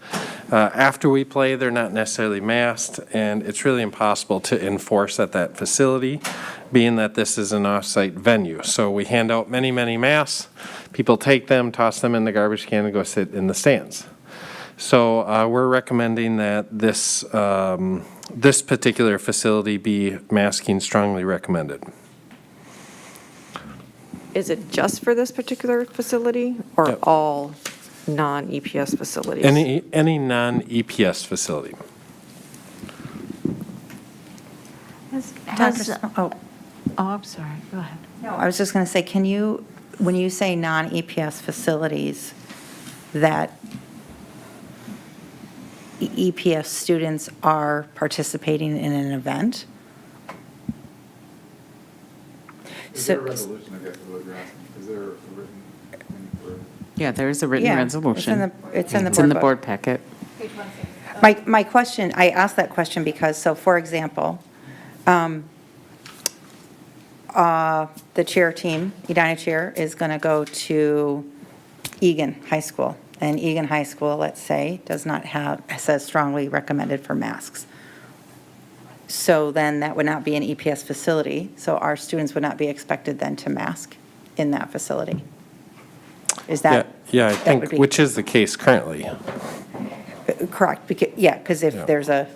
After we play, they're not necessarily masked, and it's really impossible to enforce at that facility, being that this is an off-site venue. So we hand out many, many masks. People take them, toss them in the garbage can, and go sit in the stands. So we're recommending that this particular facility be masking strongly recommended. Is it just for this particular facility or Yep. all non-EPS facilities? Any non-EPS facility. I'm sorry, go ahead. No, I was just going to say, can you, when you say non-EPS facilities, that EPS students are participating in an event? Is there a resolution, I guess, is what you're asking? Is there a written thing for? Yeah, there is a written Yeah, resolution. it's in the It's in the board book. board packet. My question, I asked that question because, so for example, the chair team, Edina chair, is going to go to Egan High School. And Egan High School, let's say, does not have, says strongly recommended for masks. So then that would not be an EPS facility, so our students would not be expected then to mask in that facility. Is that? Yeah, I that think, would be- which is the case currently. Correct, because Yeah. if there's if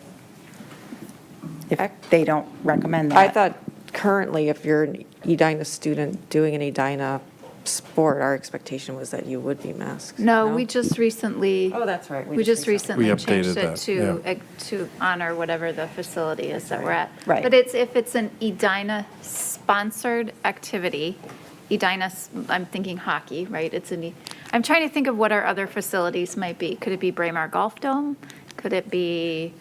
they don't recommend that. I thought currently, if you're an Edina student doing an Edina sport, our expectation was that you would be masked. No, we just recently. Oh, that's right. We just recently We changed updated it that, to honor whatever the facility is that we're at. Right. But if it's an Edina-sponsored activity, Edina, I'm thinking hockey, right? I'm trying to think of what our other facilities might be. Could it be Braemar Golf Dome? Could it be,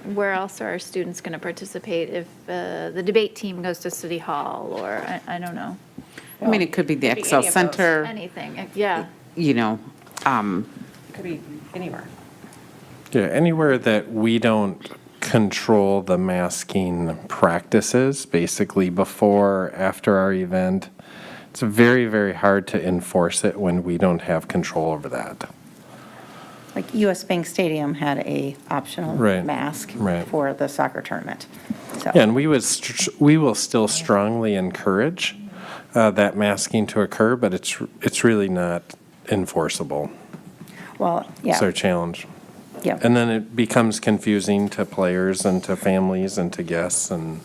where else are our students going to participate if the debate team goes to City Hall, or, I don't know. I mean, it could be the Could be Excel any of those. Center, Anything, yeah. you know, Could be anywhere. Yeah, anywhere that we don't control the masking practices, basically before, after our event, it's very, very hard to enforce it when we don't have control over that. Like US Bank Stadium had a optional Right, mask right. for the soccer tournament. So, Yeah, and we will still strongly encourage that masking to occur, but it's really not enforceable. Well, It's our yeah, challenge. yeah. And then it becomes confusing to players and to families and to guests and.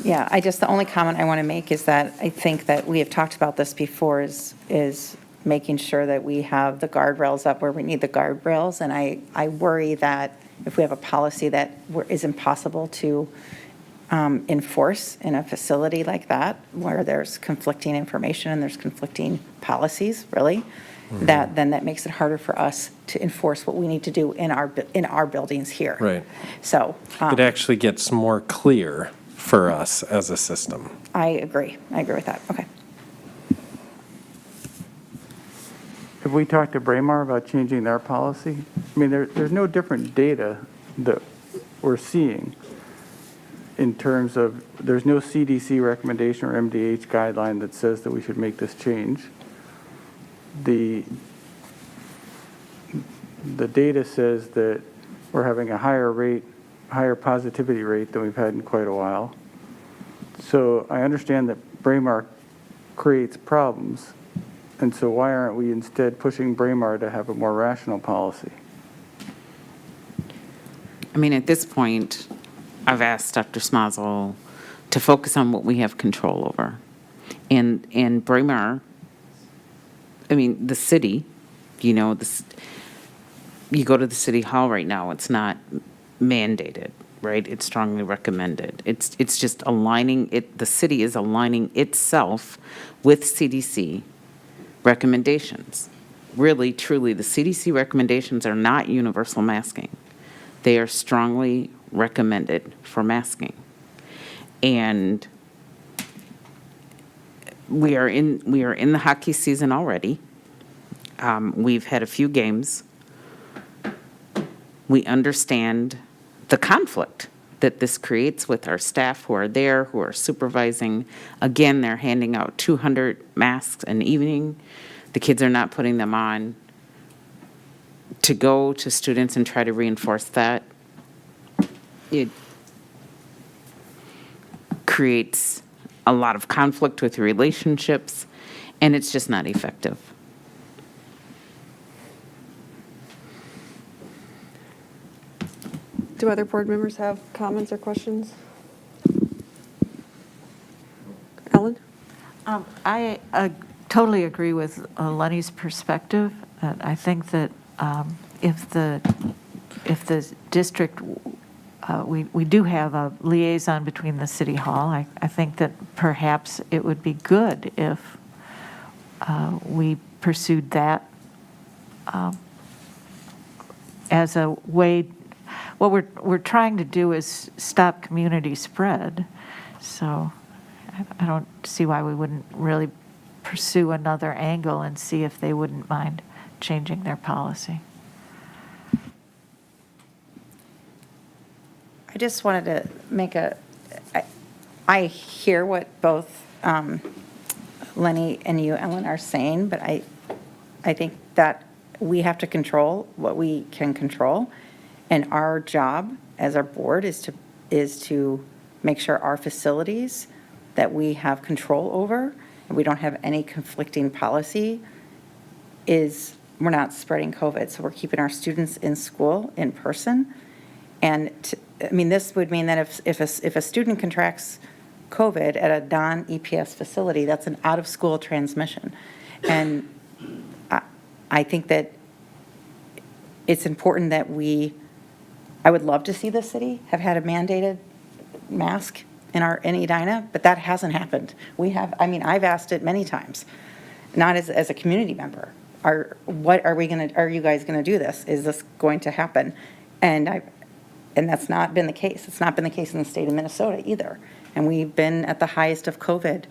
Yeah, the only comment I want to make is that I think that we have talked about this before is making sure that we have the guardrails up where we need the guardrails. And I worry that if we have a policy that is impossible to enforce in a facility like that, where there's conflicting information and there's conflicting policies, really, then that makes it harder for us to enforce what we need to do in our buildings here. Right. So It actually gets more clear for us as a system. I agree with that. Okay. Have we talked to Braemar about changing their policy? I mean, there's no different data that we're seeing in terms of, there's no CDC recommendation or MDH guideline that says that we should make this change. The data says that we're having a higher positivity rate than we've had in quite a while. So I understand that Braemar creates problems, and so why aren't we instead pushing Braemar to have a more rational policy? I mean, at this point, I've asked Dr. Smazel to focus on what we have control over. And Braemar, I mean, the city, you know, you go to the city hall right now, it's not mandated, right? It's strongly recommended. It's just aligning it, the city is aligning itself with CDC recommendations. Really, truly, the CDC recommendations are not universal masking. They are strongly recommended for masking. And we are in the hockey season already. We've had a few games. We understand the conflict that this creates with our staff who are there, who are supervising. Again, they're handing out 200 masks an evening. The kids are not putting them on. To go to students and try to reinforce that, it creates a lot of conflict with relationships, and it's just not effective. Do other board members have comments or questions? Ellen? I totally agree with Lenny's perspective. I think that if the district, we do have a liaison between the city hall. I think that perhaps it would be good if we pursued that as a way. What we're trying to do is stop community spread. So I don't see why we wouldn't really pursue another angle and see if they wouldn't mind changing their policy. I just wanted to make I hear what both Lenny and you, Ellen, are saying, but I think that we have to control what we can control. And our job as our board is to make sure our facilities that we have control over, and we don't have any conflicting policy, we're not spreading COVID. So we're keeping our students in school in person. And this would mean that if a student contracts COVID at a non-EPS facility, that's an out-of-school transmission. And I think that it's important that I would love to see the city have had a mandated mask in Edina, but that hasn't happened. I've asked it many times, not as a community member. Are you guys gonna do this? Is this going to happen? And that's not been the case. It's not been the case in the state of Minnesota either. And we've been at the highest of COVID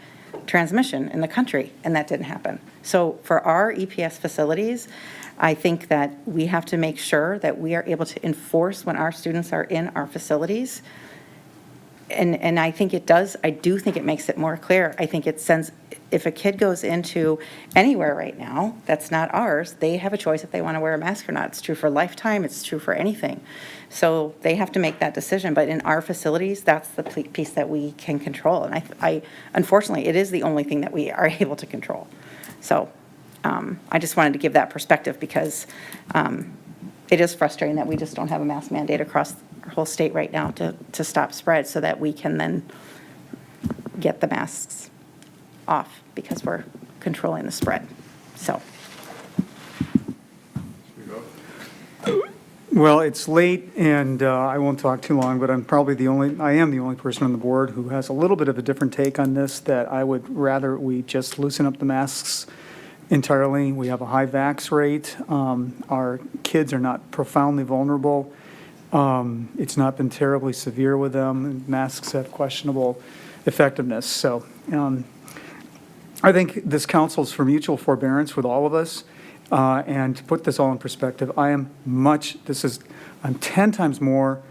transmission in the country, and that didn't happen. So for our EPS facilities, I think that we have to make sure that we are able to enforce when our students are in our facilities. And I think it does. I do think it makes it more clear. I think it sends if a kid goes into anywhere right now that's not ours, they have a choice if they want to wear a mask or not. It's true for lifetime, it's true for anything. So they have to make that decision, but in our facilities, that's the piece that we can control. And I unfortunately, it is the only thing that we are able to control. So I just wanted to give that perspective because it is frustrating that we just don't have a mask mandate across our whole state right now to stop spread so that we can then get the masks off because we're controlling the spread. So. Well, it's late, and I won't talk too long, but I am the only person on the board who has a little bit of a different take on this, that I would rather we just loosen up the masks entirely. We have a high vax rate. Our kids are not profoundly vulnerable. It's not been terribly severe with them, and masks have questionable effectiveness. So I think this counsels for mutual forbearance with all of us. And to put this all in perspective, I'm 10 times more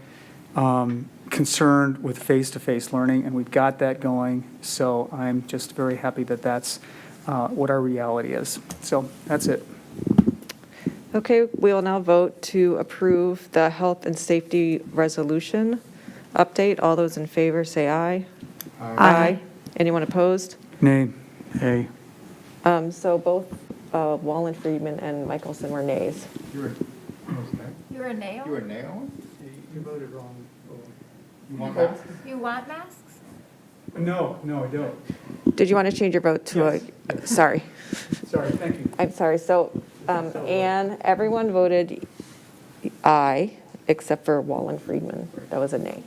concerned with face-to-face learning, and we've got that going. So I'm just very happy that that's what our reality is. So that's it. Okay, we will now vote to approve the health and safety resolution update. All those in favor say aye. Aye. Anyone opposed? Nay. Hey. So both Wallen, Friedman, and Michelson were nays. You were a nail? You were nailed? You voted wrong. You want masks? You want masks? No, I don't. Did you want to change your vote to a, sorry. Sorry, thank you. I'm sorry. So, Ann, everyone voted aye except for Wallen, Friedman. That was a nay.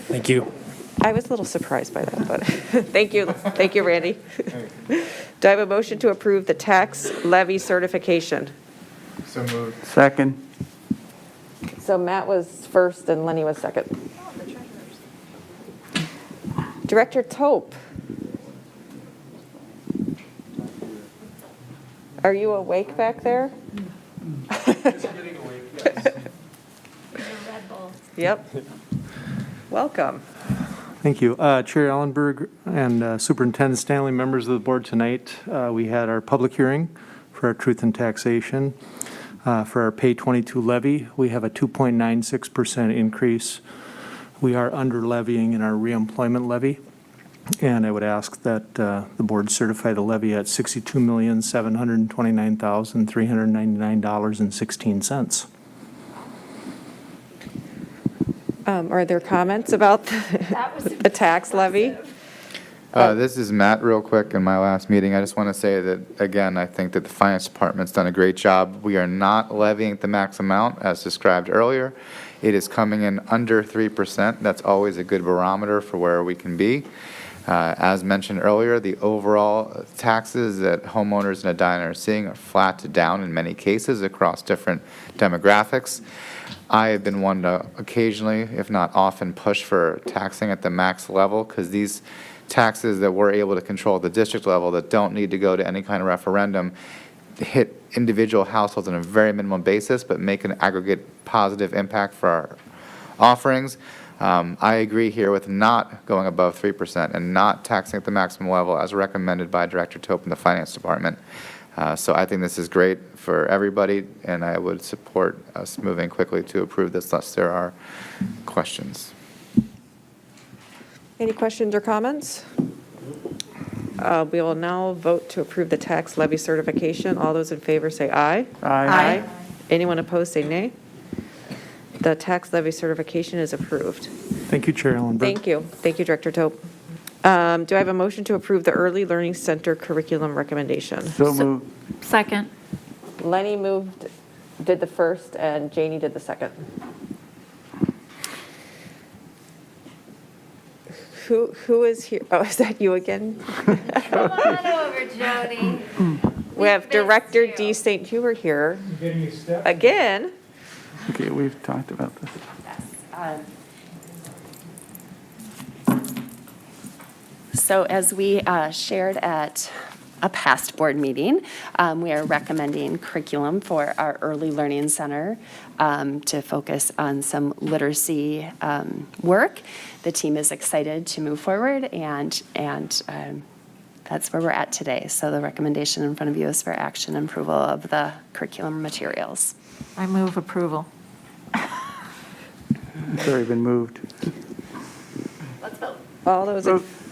Thank you. I was a little surprised by that, but thank you. Thank you, Randy. Do I have a motion to approve the tax levy certification? So moved. Second. So Matt was first and Lenny was second. Director Tope. Are you awake back there? Yep. Welcome. Thank you. Chair Ellenberg and Superintendent Stanley, members of the board, tonight we had our public hearing for our truth in taxation. For our Pay 22 levy, we have a 2.96% increase. We are under levying in our reemployment levy. And I would ask that the board certify the levy at $62,729,399.16. Are there comments about the tax levy? This is Matt, real quick, in my last meeting. I just want to say that, again, I think that the finance department's done a great job. We are not levying at the max amount, as described earlier. It is coming in under 3%. That's always a good barometer for where we can be. As mentioned earlier, the overall taxes that homeowners in Edina are seeing are flat to down in many cases across different demographics. I have been one to occasionally, if not often, push for taxing at the max level, because these taxes that we're able to control at the district level that don't need to go to any kind of referendum hit individual households on a very minimum basis, but make an aggregate positive impact for our offerings. I agree here with not going above 3% and not taxing at the maximum level as recommended by Director Tope in the Finance Department. So I think this is great for everybody, and I would support us moving quickly to approve this unless there are questions. Any questions or comments? We will now vote to approve the tax levy certification. All those in favor say aye. Aye. Anyone opposed say nay. The tax levy certification is approved. Thank you, Chair Ellenberg. Thank you. Thank you, Director Tope. Do I have a motion to approve the Early Learning Center curriculum recommendation? So moved. Second. Lenny did the first, and Janie did the second. Who is here? Oh, is that you again? Come on over, Jody. We have Director D. St. Hubert here again. Okay, we've talked about this. So as we shared at a past board meeting. We are recommending curriculum for our Early Learning Center to focus on some literacy work. The team is excited to move forward, and that's where we're at today. So the recommendation in front of you is for action and approval of the curriculum materials. I move approval. It's already been moved. Let's vote.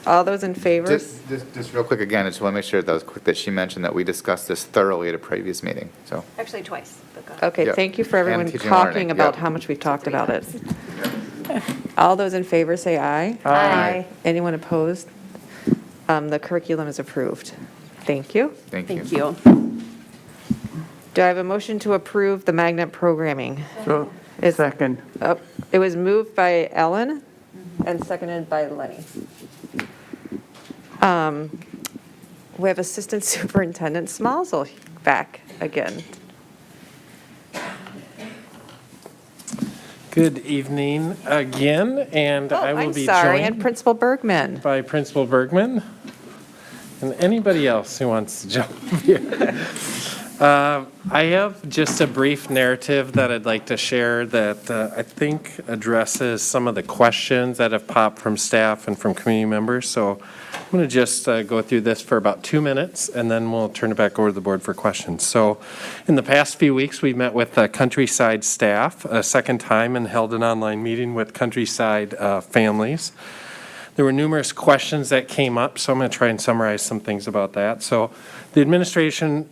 All those in favor? Just real quick again, I just want to make sure that was quick, that she mentioned that we discussed this thoroughly at a previous meeting, so. Actually, twice. But go ahead. Okay, Yep. thank you for And everyone teaching and learning, talking about yep. how much we've talked about it. All those in favor say aye. Aye. Anyone opposed? The curriculum is approved. Thank you. Thank you. Thank you. Do I have a motion to approve the magnet programming? So, Is- second. It was moved by Ellen and seconded by Lenny. We have Assistant Superintendent Smalzel back again. Good evening again, and I will I'm be sorry, and joined Principal Bergman. by Principal Bergman and anybody else who wants to jump here. I have just a brief narrative that I'd like to share that I think addresses some of the questions that have popped from staff and from community members. So I'm going to just go through this for about 2 minutes, and then we'll turn it back over to the board for questions. So in the past few weeks, we met with Countryside staff a second time and held an online meeting with Countryside families. There were numerous questions that came up, so I'm going to try and summarize some things about that. So the administration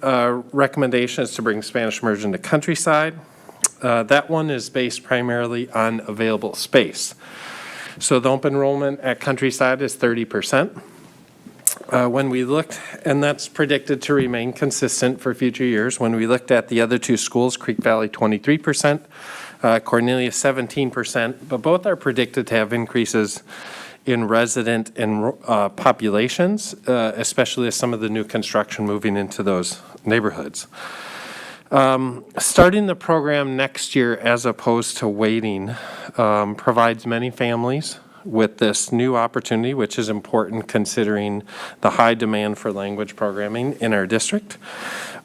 recommendation is to bring Spanish immersion to Countryside. That one is based primarily on available space. So the open enrollment at Countryside is 30%. When we looked, and that's predicted to remain consistent for future years, when we looked at the other two schools, Creek Valley 23%, Cornelia 17%, but both are predicted to have increases in resident and populations, especially as some of the new construction moving into those neighborhoods. Starting the program next year as opposed to waiting provides many families with this new opportunity, which is important considering the high demand for language programming in our district.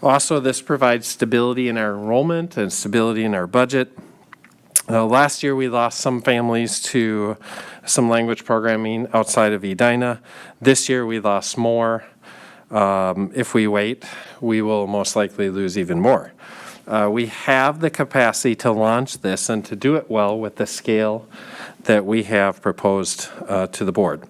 Also, this provides stability in our enrollment and stability in our budget. Last year, we lost some families to some language programming outside of Edina. This year, we lost more. If we wait, we will most likely lose even more. We have the capacity to launch this and to do it well with the scale that we have proposed to the board.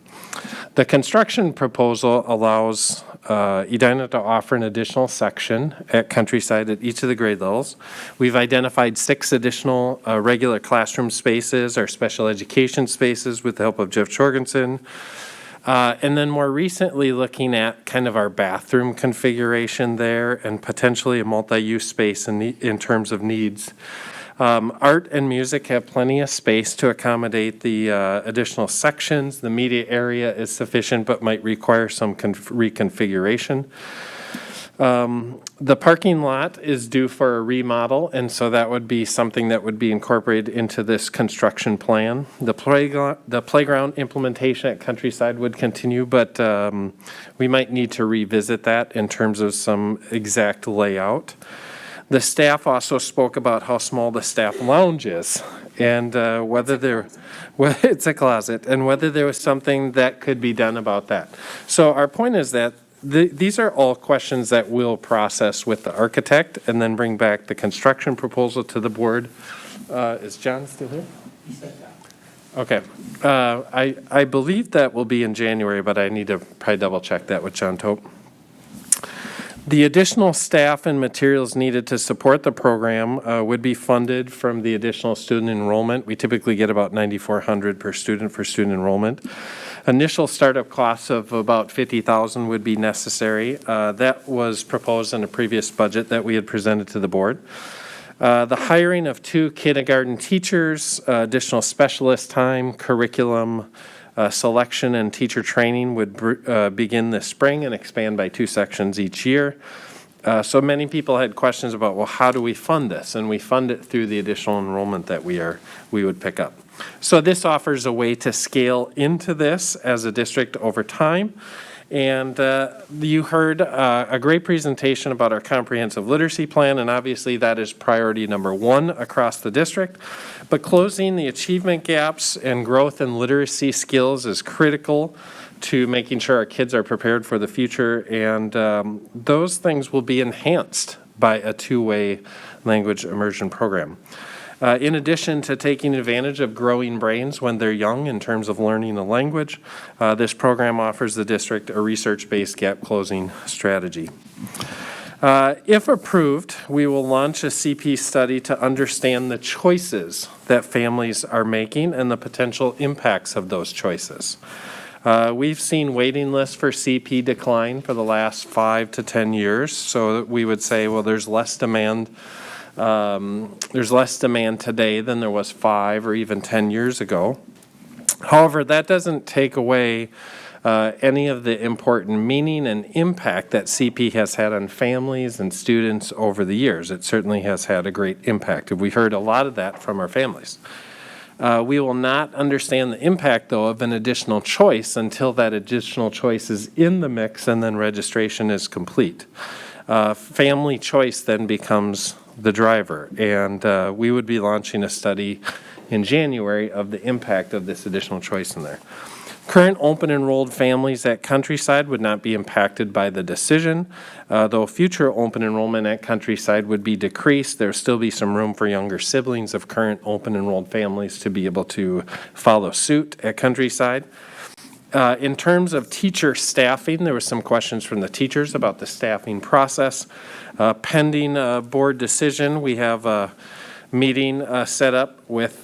The construction proposal allows Edina to offer an additional section at Countryside at each of the grade levels. We've identified 6 additional regular classroom spaces or special education spaces with the help of Jeff Jorgensen. And then more recently, looking at kind of our bathroom configuration there and potentially a multi-use space in terms of needs. Art and music have plenty of space to accommodate the additional sections. The media area is sufficient but might require some reconfiguration. The parking lot is due for a remodel, and so that would be something that would be incorporated into this construction plan. The playground implementation at Countryside would continue, but we might need to revisit that in terms of some exact layout. The staff also spoke about how small the staff lounge is and it's a closet, and whether there was something that could be done about that. So our point is that these are all questions that we'll process with the architect and then bring back the construction proposal to the board. Is John still here? Okay. I believe that will be in January, but I need to probably double check that with John Tope. The additional staff and materials needed to support the program would be funded from the additional student enrollment. We typically get about $9,400 per student for student enrollment. Initial startup costs of about $50,000 would be necessary. That was proposed in a previous budget that we had presented to the board. The hiring of 2 kindergarten teachers, additional specialist time, curriculum, selection and teacher training would begin this spring and expand by 2 sections each year. So many people had questions about, well, how do we fund this? And we fund it through the additional enrollment that we would pick up. So this offers a way to scale into this as a district over time And you heard a great presentation about our comprehensive literacy plan, and obviously that is priority number one across the district. But closing the achievement gaps and growth in literacy skills is critical to making sure our kids are prepared for the future, and those things will be enhanced by a two-way language immersion program. In addition to taking advantage of growing brains when they're young in terms of learning the language, this program offers the district a research-based gap closing strategy. If approved, we will launch a CP study to understand the choices that families are making and the potential impacts of those choices. We've seen waiting lists for CP decline for the last 5 to 10 years, so we would say, well, there's less demand today than there was 5 or even 10 years ago. However, that doesn't take away any of the important meaning and impact that CP has had on families and students over the years. It certainly has had a great impact. We heard a lot of that from our families. We will not understand the impact, though, of an additional choice until that additional choice is in the mix and then registration is complete. Family choice then becomes the driver, and we would be launching a study in January of the impact of this additional choice in there. Current open enrolled families at Countryside would not be impacted by the decision, though future open enrollment at Countryside would be decreased. There'll still be some room for younger siblings of current open enrolled families to be able to follow suit at Countryside. In terms of teacher staffing, there were some questions from the teachers about the staffing process. Pending board decision, we have a meeting set up with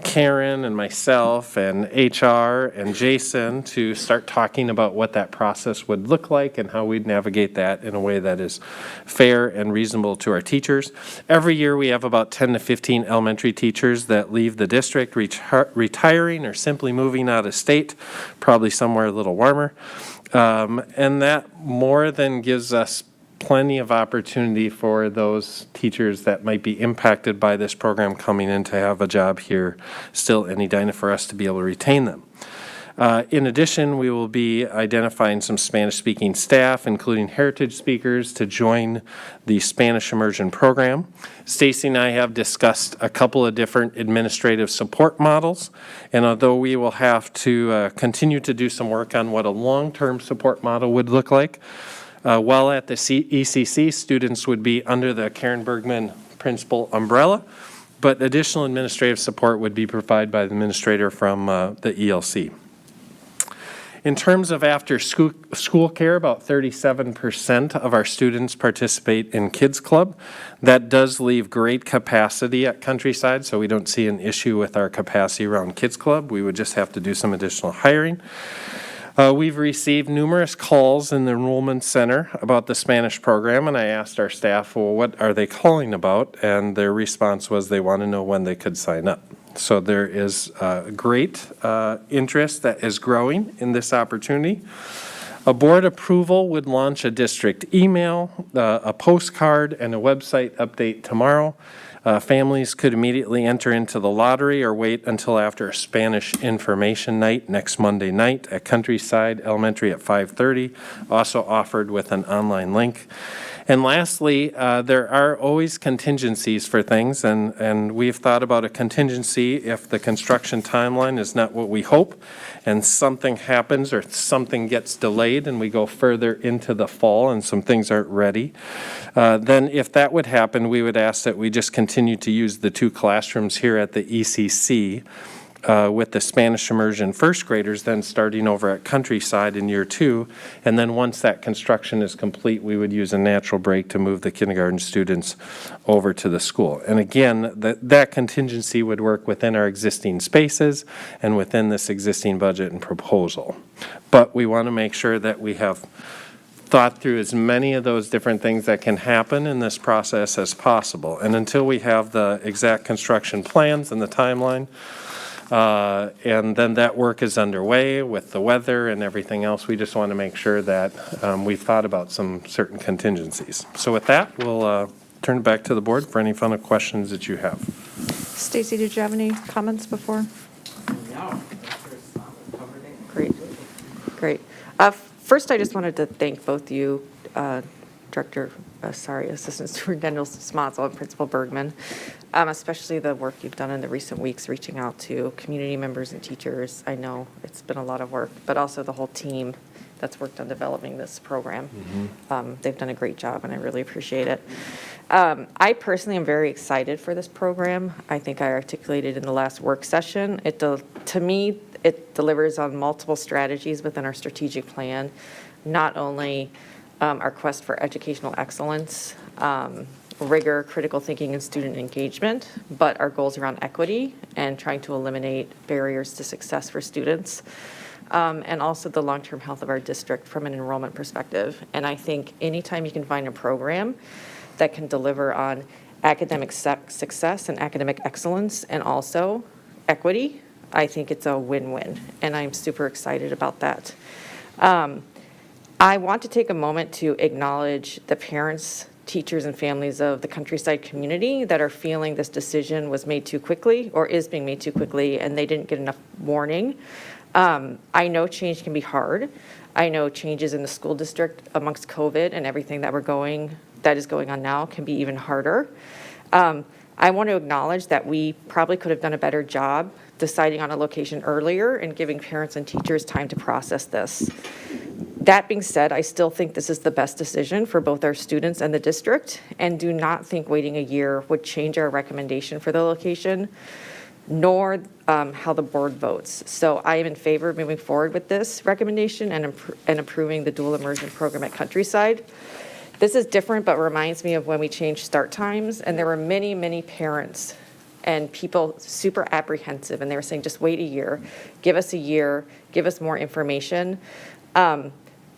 Karen and myself and HR and Jason to start talking about what that process would look like and how we'd navigate that in a way that is fair and reasonable to our teachers. Every year we have about 10 to 15 elementary teachers that leave the district retiring or simply moving out of state, probably somewhere a little warmer. And that more than gives us plenty of opportunity for those teachers that might be impacted by this program coming in to have a job here still in Edina for us to be able to retain them. In addition, we will be identifying some Spanish-speaking staff, including heritage speakers, to join the Spanish immersion program. Stacy and I have discussed a couple of different administrative support models, and although we will have to continue to do some work on what a long-term support model would look like, while at the ECC, students would be under the Karen Bergman principal umbrella, but additional administrative support would be provided by the administrator from the ELC. In terms of after school care, about 37% of our students participate in Kids Club. That does leave great capacity at Countryside, so we don't see an issue with our capacity around Kids Club. We would just have to do some additional hiring. We've received numerous calls in the enrollment center about the Spanish program, and I asked our staff, well, what are they calling about? And their response was they want to know when they could sign up. So there is great interest that is growing in this opportunity. A board approval would launch a district email, a postcard, and a website update tomorrow. Families could immediately enter into the lottery or wait until after a Spanish information night next Monday night at Countryside Elementary at 5:30, also offered with an online link. And lastly, there are always contingencies for things, and we've thought about a contingency if the construction timeline is not what we hope, and something happens or something gets delayed and we go further into the fall and some things aren't ready. Then if that would happen, we would ask that we just continue to use the 2 classrooms here at the ECC with the Spanish immersion first graders then starting over at Countryside in year 2. And then once that construction is complete, we would use a natural break to move the kindergarten students over to the school. And again, that contingency would work within our existing spaces and within this existing budget and proposal. But we want to make sure that we have thought through as many of those different things that can happen in this process as possible. And until we have the exact construction plans and the timeline, and then that work is underway with the weather and everything else, we just want to make sure that we've thought about some certain contingencies. So with that, we'll turn it back to the board for any final questions that you have. Stacy, did you have any comments before? No. Great. Great. First, I just wanted to thank both you, Assistant Superintendent Smazel and Principal Bergman, especially the work you've done in the recent weeks, reaching out to community members and teachers. I know it's been a lot of work, but also the whole team that's worked on developing this program. They've done a great job, and I really appreciate it. I personally am very excited for this program. I think I articulated in the last work session. To me, it delivers on multiple strategies within our strategic plan, not only our quest for educational excellence, rigor, critical thinking, and student engagement, but our goals around equity and trying to eliminate barriers to success for students, and also the long-term health of our district from an enrollment perspective. And I think anytime you can find a program that can deliver on academic success and academic excellence and also equity, I think it's a win-win, and I'm super excited about that. I want to take a moment to acknowledge the parents, teachers, and families of the Countryside community that are feeling this decision was made too quickly or is being made too quickly, and they didn't get enough warning. I know change can be hard. I know changes in the school district amongst COVID and everything that is going on now can be even harder. I want to acknowledge that we probably could have done a better job deciding on a location earlier and giving parents and teachers time to process this. That being said, I still think this is the best decision for both our students and the district, and do not think waiting a year would change our recommendation for the location, nor how the board votes. So I am in favor of moving forward with this recommendation and approving the dual immersion program at Countryside. This is different, but reminds me of when we changed start times, and there were many, many parents and people super apprehensive, and they were saying, just wait a year, give us more information.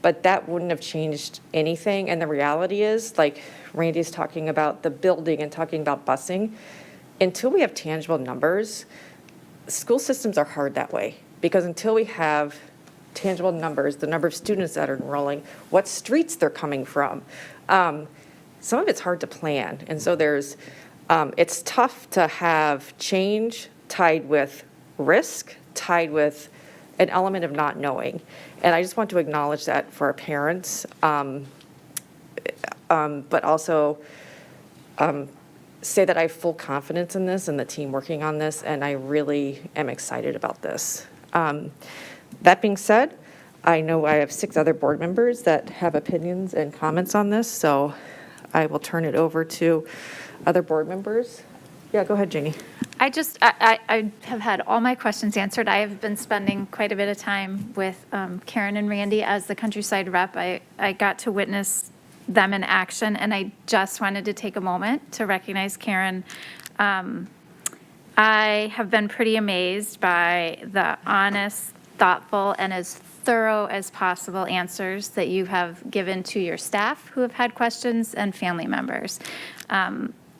But that wouldn't have changed anything. And the reality is, like Randy's talking about the building and talking about busing, until we have tangible numbers, school systems are hard that way. Because until we have tangible numbers, the number of students that are enrolling, what streets they're coming from, some of it's hard to plan. And so it's tough to have change tied with risk, tied with an element of not knowing. And I just want to acknowledge that for our parents, but also say that I have full confidence in this and the team working on this, and I really am excited about this. That being said, I know I have 6 other board members that have opinions and comments on this, so I will turn it over to other board members. Yeah, go ahead, Janie. I have had all my questions answered. I have been spending quite a bit of time with Karen and Randy as the Countryside rep. I got to witness them in action, and I just wanted to take a moment to recognize Karen. I have been pretty amazed by the honest, thoughtful, and as thorough as possible answers that you have given to your staff who have had questions and family members.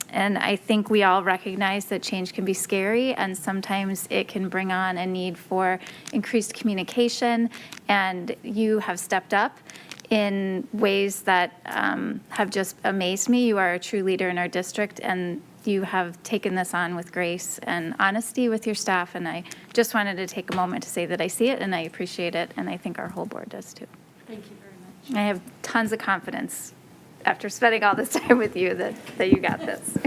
And I think we all recognize that change can be scary, and sometimes it can bring on a need for increased communication, and you have stepped up in ways that have just amazed me. You are a true leader in our district, and you have taken this on with grace and honesty with your staff, and I just wanted to take a moment to say that I see it and I appreciate it, and I think our whole board does too. Thank you very much. I have tons of confidence after spending all this time with you that you got this.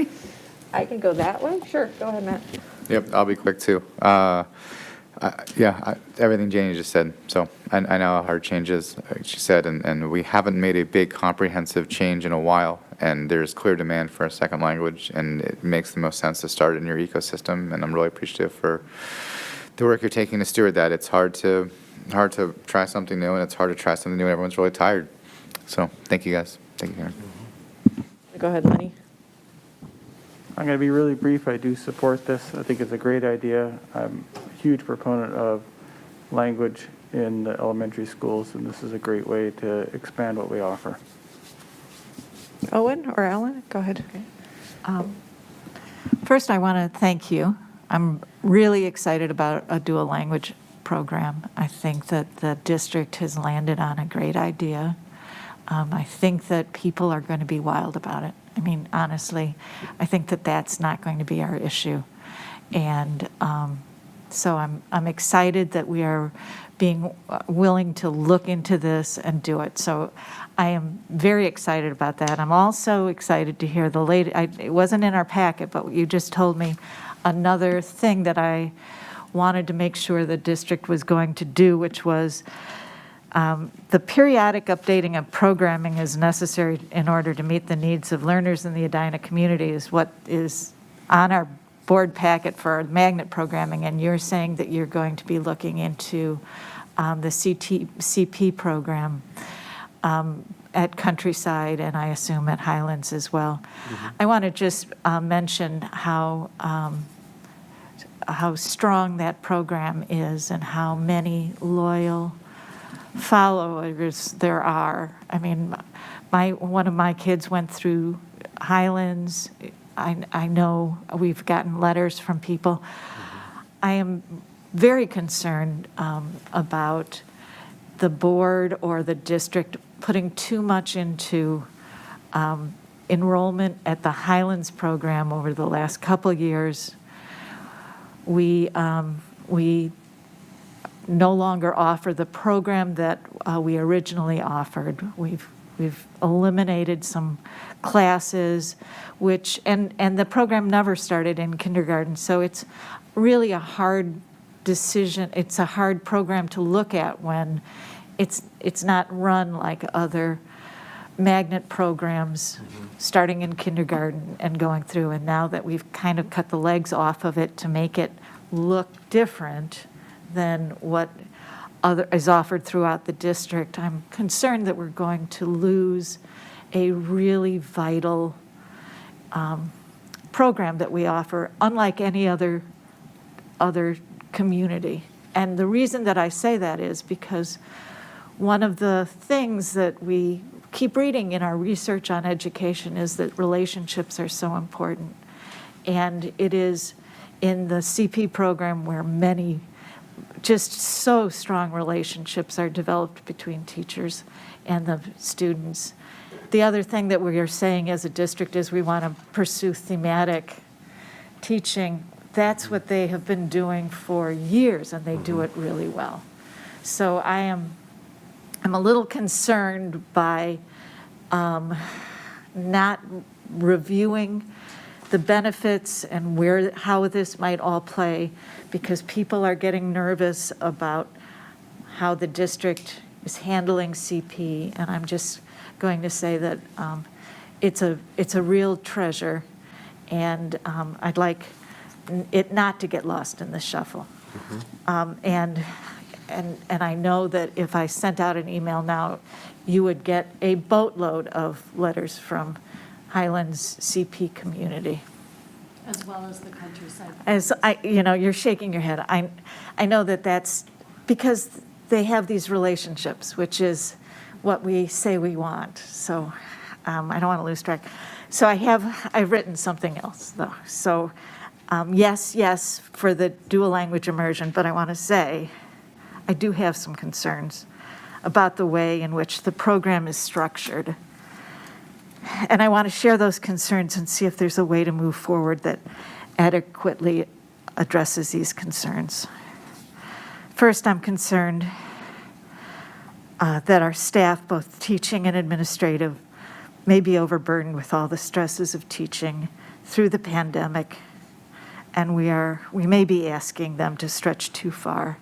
I can go that way? Sure, go ahead, Matt. Yep, I'll be quick too. Everything Janie just said. So I know how hard change is, like she said, and we haven't made a big comprehensive change in a while, and there's clear demand for a second language, and it makes the most sense to start in your ecosystem, and I'm really appreciative for the work you're taking to steward that. It's hard to try something new, and it's hard to try something new when everyone's really tired. So thank you guys. Thank you, Karen. Go ahead, Lenny. I'm going to be really brief. I do support this. I think it's a great idea. I'm a huge proponent of language in the elementary schools, and this is a great way to expand what we offer. Owen or Alan? Go ahead. First, I want to thank you. I'm really excited about a dual language program. I think that the district has landed on a great idea. I think that people are going to be wild about it. I mean, honestly, I think that that's not going to be our issue. And So I'm excited that we are being willing to look into this and do it. So I am very excited about that. I'm also excited to hear the it wasn't in our packet, but you just told me another thing that I wanted to make sure the district was going to do, which was the periodic updating of programming is necessary in order to meet the needs of learners in the Edina community is what is on our board packet for our magnet programming, and you're saying that you're going to be looking into the CP program at Countryside and I assume at Highlands as well. I want to just mention how strong that program is and how many loyal followers there are. I mean, one of my kids went through Highlands. I know we've gotten letters from people. I am very concerned about the board or the district putting too much into enrollment at the Highlands program over the last couple years. We no longer offer the program that we originally offered. We've eliminated some classes, and the program never started in kindergarten, so it's really a hard decision. It's a hard program to look at when it's not run like other magnet programs, starting in kindergarten and going through. And now that we've kind of cut the legs off of it to make it look different than what is offered throughout the district, I'm concerned that we're going to lose a really vital program that we offer, unlike any other community. And the reason that I say that is because one of the things that we keep reading in our research on education is that relationships are so important. And it is in the CP program where many just so strong relationships are developed between teachers and the students. The other thing that we are saying as a district is we want to pursue thematic teaching. That's what they have been doing for years, and they do it really well. So I'm a little concerned by not reviewing the benefits and how this might all play, because people are getting nervous about how the district is handling CP, and I'm just going to say that it's a real treasure, and I'd like it not to get lost in the shuffle. And I know that if I sent out an email now, you would get a boatload of letters from Highlands CP community. As well as the Countryside. As you're shaking your head. I know that that's because they have these relationships, which is what we say we want. So I don't want to lose track. So I've written something else though. So yes for the dual language immersion, but I want to say I do have some concerns about the way in which the program is structured. And I want to share those concerns and see if there's a way to move forward that adequately addresses these concerns. First, I'm concerned that our staff, both teaching and administrative, may be overburdened with all the stresses of teaching through the pandemic, and we may be asking them to stretch too far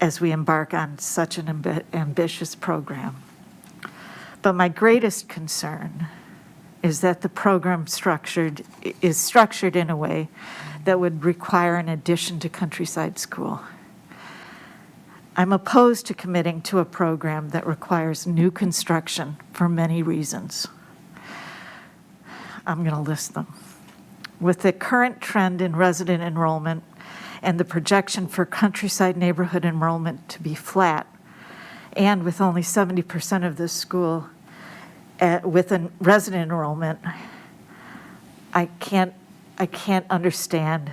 as we embark on such an ambitious program. But my greatest concern is that the program is structured in a way that would require an addition to Countryside School. I'm opposed to committing to a program that requires new construction for many reasons. I'm going to list them. With the current trend in resident enrollment and the projection for Countryside neighborhood enrollment to be flat, and with only 70% of the school with a resident enrollment, I can't understand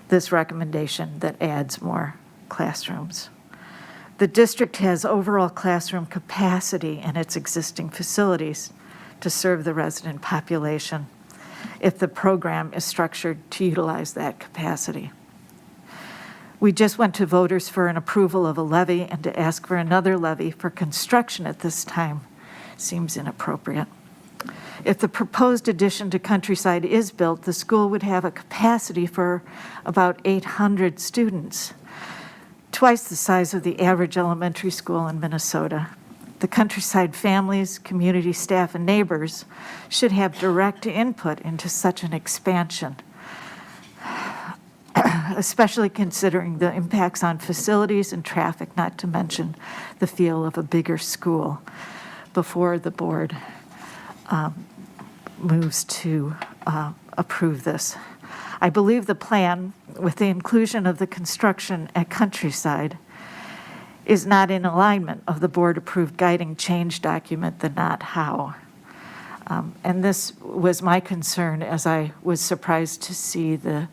this recommendation that adds more classrooms. The district has overall classroom capacity in its existing facilities to serve the resident population if the program is structured to utilize that capacity. We just went to voters for an approval of a levy, and to ask for another levy for construction at this time seems inappropriate. If the proposed addition to Countryside is built, the school would have a capacity for about 800 students, twice the size of the average elementary school in Minnesota. The Countryside families, community staff, and neighbors should have direct input into such an expansion, especially considering the impacts on facilities and traffic, not to mention the feel of a bigger school, before the board moves to approve this. I believe the plan, with the inclusion of the construction at Countryside, is not in alignment of the board-approved guiding change document, the not how. And this was my concern as I was surprised to see the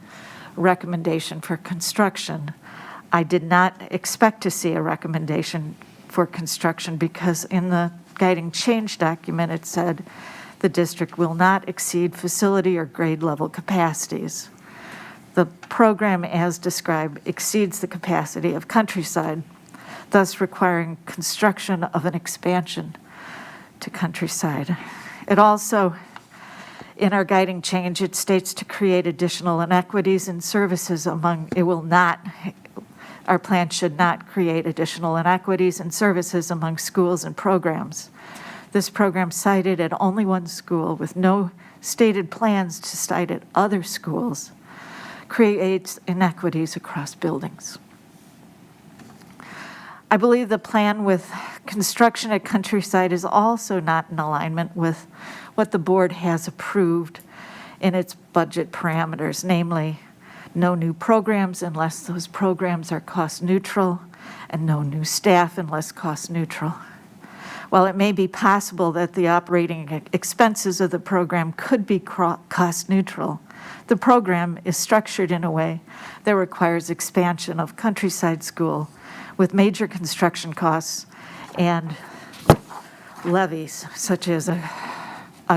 recommendation for construction. I did not expect to see a recommendation for construction because in the guiding change document, it said the district will not exceed facility or grade level capacities. The program as described exceeds the capacity of Countryside, thus requiring construction of an expansion to Countryside. It also, in our guiding change, it states to create additional inequities in services among, our plan should not create additional inequities in services among schools and programs. This program cited at only one school with no stated plans to cite at other schools creates inequities across buildings. I believe the plan with construction at Countryside is also not in alignment with what the board has approved in its budget parameters, namely no new programs unless those programs are cost neutral and no new staff unless cost neutral. While it may be possible that the operating expenses of the program could be cost neutral, the program is structured in a way that requires expansion of Countryside School with major construction costs and levies, such as a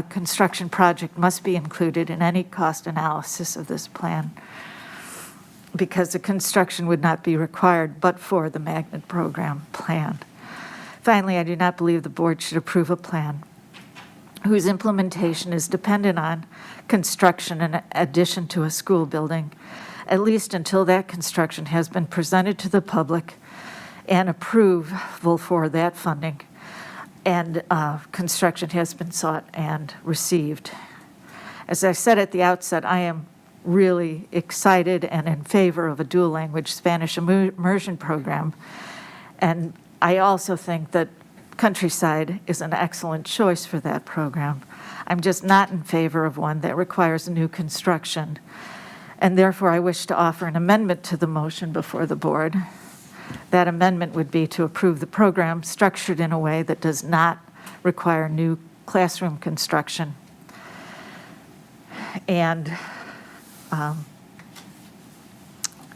construction project must be included in any cost analysis of this plan because the construction would not be required but for the magnet program plan. Finally, I do not believe the board should approve a plan whose implementation is dependent on construction in addition to a school building, at least until that construction has been presented to the public and approval for that funding, and construction has been sought and received. As I said at the outset, I am really excited and in favor of a dual language Spanish immersion program, and I also think that Countryside is an excellent choice for that program. I'm just not in favor of one that requires new construction, and therefore I wish to offer an amendment to the motion before the board. That amendment would be to approve the program structured in a way that does not require new classroom construction. And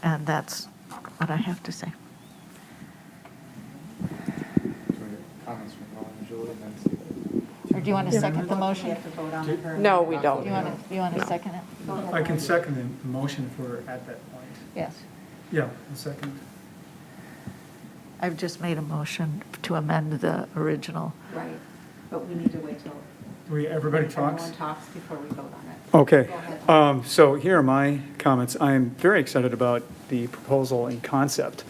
that's what I have to say. Or do you want to second the motion? No, we don't. You want to second it? I can second the motion if we're at that point. Yes. Yeah, a second. I've just made a motion to amend the original. Right, but we need to wait till Everybody talks? everyone talks before we vote on it. Okay, Go ahead. so here are my comments. I'm very excited about the proposal and concept,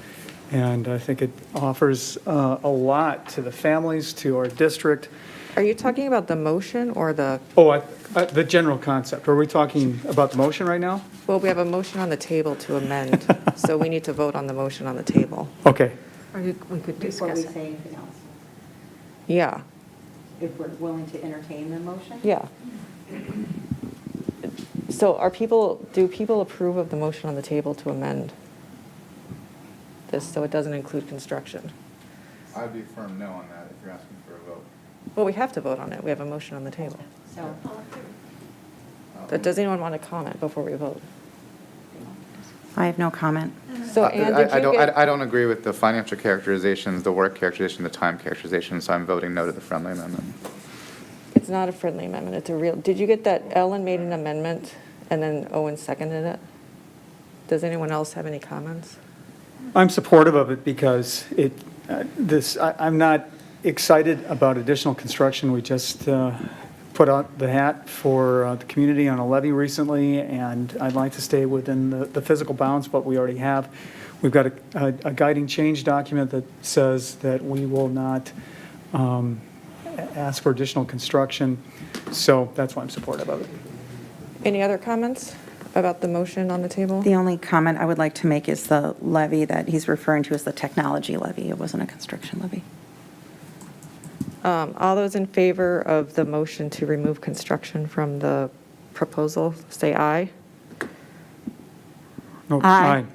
and I think it offers a lot to the families, to our district. Are you talking about the motion or the, Oh, the general concept. Are we talking about the motion right now? well, we have a motion on the table to amend, so we need to vote on the motion on the table. Okay, Or we could Before we discuss it. say anything else, Yeah, if we're willing to entertain the motion? yeah. So do people approve of the motion on the table to amend this so it doesn't include construction? I'd be firm no on that if you're asking for a vote. Well, we have to vote on it. We have a motion on the table. So, But does anyone want to comment before we vote? I have no comment. So, Ann, did you get? I don't agree with the financial characterizations, the work characterization, the time characterization, so I'm voting no to the friendly amendment. It's not a friendly amendment. It's a real, did you get that Ellen made an amendment and then Owen seconded it? Does anyone else have any comments? I'm supportive of it because I'm not excited about additional construction. We just put out the hat for the community on a levy recently, and I'd like to stay within the physical bounds, but we already have. We've got a guiding change document that says that we will not ask for additional construction, so that's why I'm supportive of it. Any other comments about the motion on the table? The only comment I would like to make is the levy that he's referring to as the technology levy. It wasn't a construction levy. All those in favor of the motion to remove construction from the proposal, say aye. No, Aye.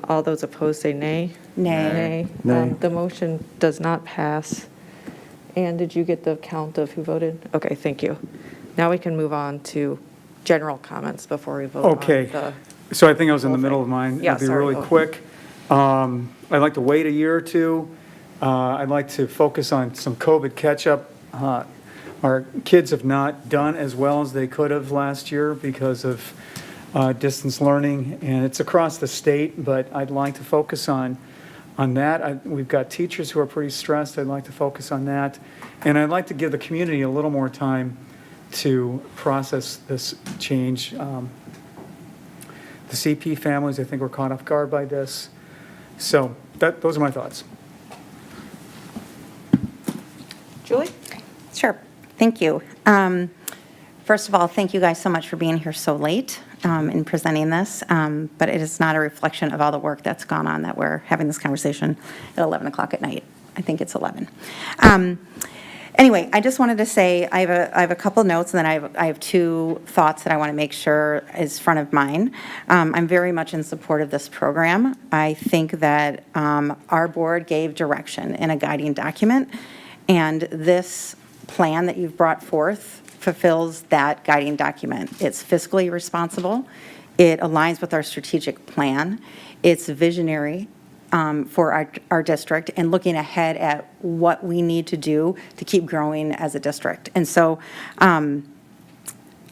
All those opposed, say nay. Nay. Nay. The motion does not pass. And did you get the count of who voted? Okay, thank you. Now we can move on to general comments before we vote on Okay, the. so I think I was in the middle of mine. Yeah, It'll be sorry. really quick. I'd like to wait a year or two. I'd like to focus on some COVID catch-up. Our kids have not done as well as they could have last year because of distance learning, and it's across the state, but I'd like to focus on that. We've got teachers who are pretty stressed. I'd like to focus on that. And I'd like to give the community a little more time to process this change. The CP families, I think, were caught off guard by this. So those are my thoughts. Julie? Sure. Thank you. First of all, thank you guys so much for being here so late in presenting this, but it is not a reflection of all the work that's gone on that we're having this conversation at 11 o'clock at night. I think it's 11. Anyway, I just wanted to say I have a couple notes, and then I have two thoughts that I want to make sure is front of mind. I'm very much in support of this program. I think that our board gave direction in a guiding document, and this plan that you've brought forth fulfills that guiding document. It's fiscally responsible. It aligns with our strategic plan. It's visionary for our district and looking ahead at what we need to do to keep growing as a district. And so I'm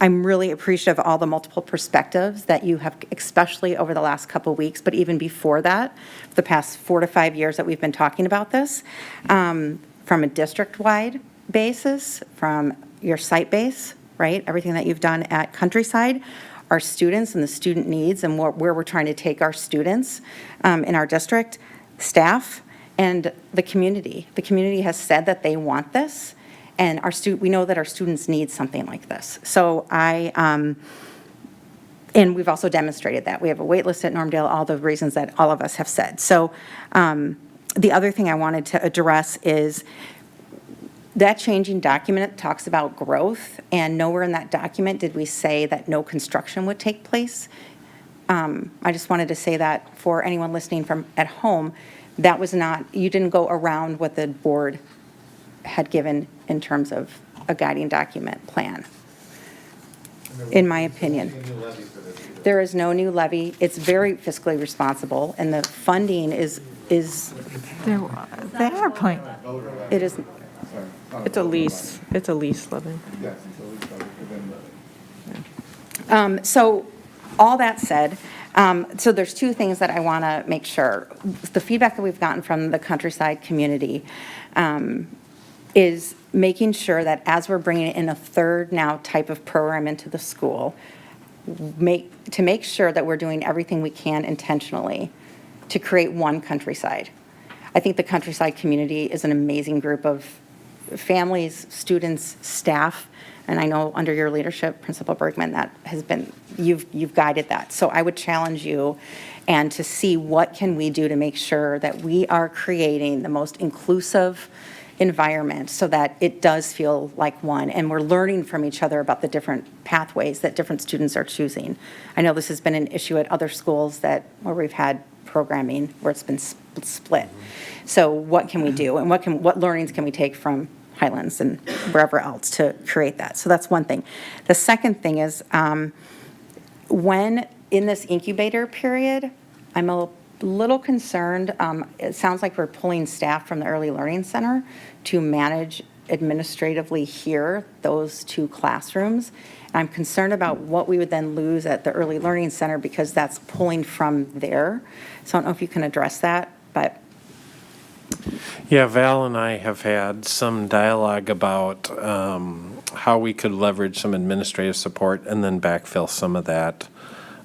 really appreciative of all the multiple perspectives that you have, especially over the last couple of weeks, but even before that, for the past 4 to 5 years that we've been talking about this, from a district-wide basis, from your site base, right? Everything that you've done at Countryside, our students and the student needs and where we're trying to take our students in our district, staff, and the community. The community has said that they want this, and we know that our students need something like this. So and we've also demonstrated that. We have a wait list at Normdale, all the reasons that all of us have said. So the other thing I wanted to address is that changing document talks about growth, and nowhere in that document did we say that no construction would take place. I just wanted to say that for anyone listening from at home, that was not, you didn't go around what the board had given in terms of a guiding document plan, in my opinion. There is no new levy. It's very fiscally responsible, and the funding is They are playing. it is. It's a lease. It's a lease, Levin. So all that said, so there's two things that I want to make sure. The feedback that we've gotten from the Countryside community is making sure that as we're bringing in a third now type of program into the school, to make sure that we're doing everything we can intentionally to create one Countryside. I think the Countryside community is an amazing group of families, students, staff, and I know under your leadership, Principal Bergman, that has been, you've guided that. So I would challenge you and to see what can we do to make sure that we are creating the most inclusive environment so that it does feel like one, and we're learning from each other about the different pathways that different students are choosing. I know this has been an issue at other schools where we've had programming where it's been split. So what can we do, and what learnings can we take from Highlands and wherever else to create that? So that's one thing. The second thing is when in this incubator period, I'm a little concerned. It sounds like we're pulling staff from the Early Learning Center to manage administratively here, those 2 classrooms. I'm concerned about what we would then lose at the Early Learning Center because that's pulling from there. So I don't know if you can address that, but Yeah, Val and I have had some dialogue about how we could leverage some administrative support and then backfill some of that,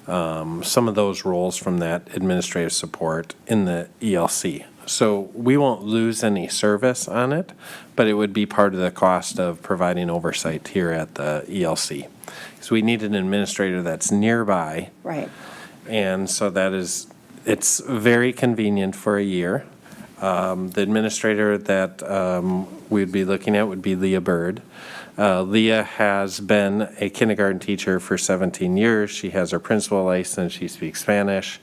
some of those roles from that administrative support in the ELC. So we won't lose any service on it, but it would be part of the cost of providing oversight here at the ELC. So we need an administrator that's nearby. right. And so it's very convenient for a year. The administrator that we'd be looking at would be Leah Bird. Leah has been a kindergarten teacher for 17 years. She has her principal license. She speaks Spanish.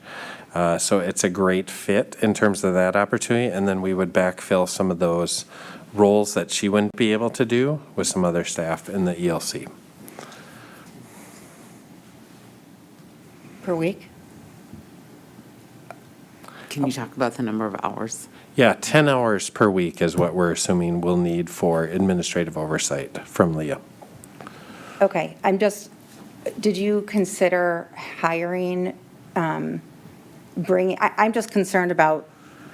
So it's a great fit in terms of that opportunity. And then we would backfill some of those roles that she wouldn't be able to do with some other staff in the ELC. Per week? Can you talk about the number of hours? Yeah, 10 hours per week is what we're assuming we'll need for administrative oversight from Leah. Okay, did you consider hiring, I'm just concerned about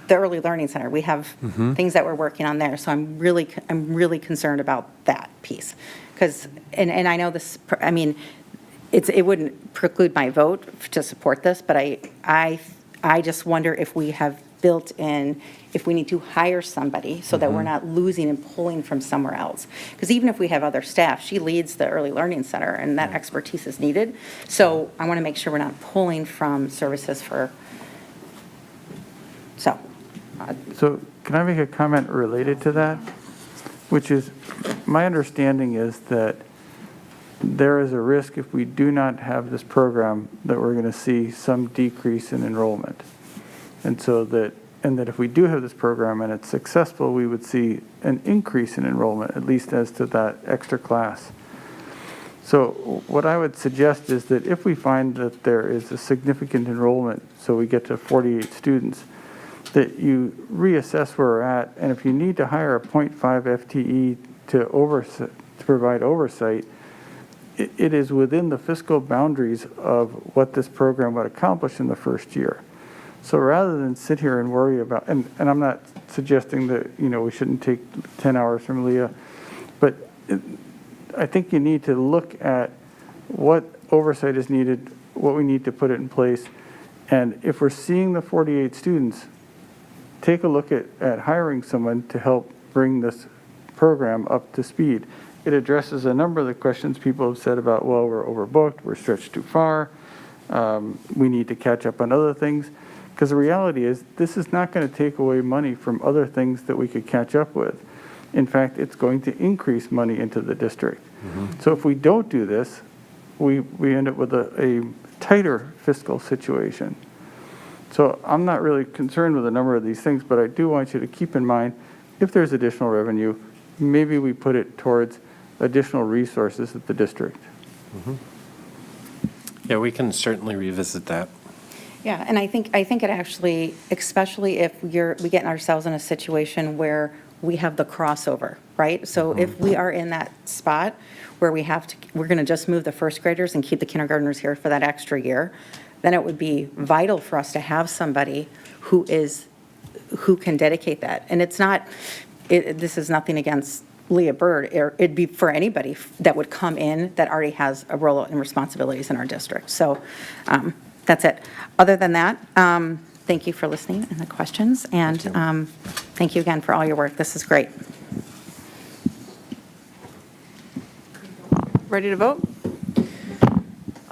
the Early Learning Center. We have things that we're working on there, so I'm really concerned about that piece. Because, and I know this, I mean, it wouldn't preclude my vote to support this, but I just wonder if we have built in, if we need to hire somebody so that we're not losing and pulling from somewhere else. Because even if we have other staff, she leads the Early Learning Center, and that expertise is needed. So I want to make sure we're not pulling from services so. So can I make a comment related to that? Which is, my understanding is that there is a risk if we do not have this program that we're going to see some decrease in enrollment. And that if we do have this program and it's successful, we would see an increase in enrollment, at least as to that extra class. So what I would suggest is that if we find that there is a significant enrollment, so we get to 48 students, that you reassess where we're at, and if you need to hire a 0.5 FTE to provide oversight, it is within the fiscal boundaries of what this program would accomplish in the first year. So rather than sit here and worry about, and I'm not suggesting that, we shouldn't take 10 hours from Leah, but I think you need to look at what oversight is needed, what we need to put it in place. And if we're seeing the 48 students, take a look at hiring someone to help bring this program up to speed. It addresses a number of the questions people have said about, well, we're overbooked, we're stretched too far, we need to catch up on other things. Because the reality is, this is not going to take away money from other things that we could catch up with. In fact, it's going to increase money into the district. So if we don't do this, we end up with a tighter fiscal situation. So I'm not really concerned with a number of these things, but I do want you to keep in mind, if there's additional revenue, maybe we put it towards additional resources at the district. Yeah, we can certainly revisit that. Yeah, and I think it actually, especially if we get ourselves in a situation where we have the crossover, right? So if we are in that spot where we're going to just move the first graders and keep the kindergartners here for that extra year, then it would be vital for us to have somebody who can dedicate that. And this is nothing against Leah Bird, it'd be for anybody that would come in that already has a role and responsibilities in our district. So that's it. Other than that, thank you for listening and the questions, and thank you again for all your work. This is great. Ready to vote?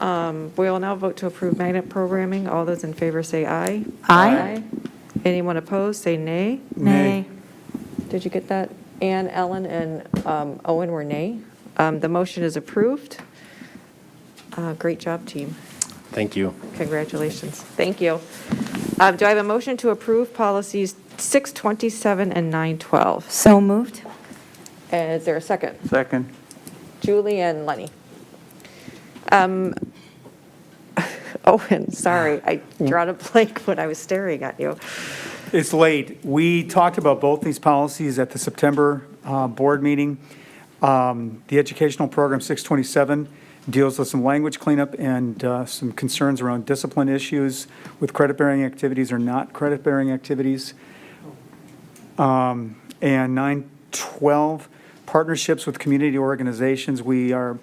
We will now vote to approve magnet programming. All those in favor say aye. Aye. Anyone opposed, say nay. Nay. Did you get that? Ann, Ellen, and Owen were nay. The motion is approved. Great job, team. Thank you. Congratulations. Thank you. Do I have a motion to approve policies 627 and 912? So moved. Is there a second? Second. Julie and Lenny. Owen, sorry, I drawn a blank when I was staring at you. It's late. We talked about both these policies at the September board meeting. The educational program 627 deals with some language cleanup and some concerns around discipline issues with credit-bearing activities or not credit-bearing activities. And 912, partnerships with community organizations. We are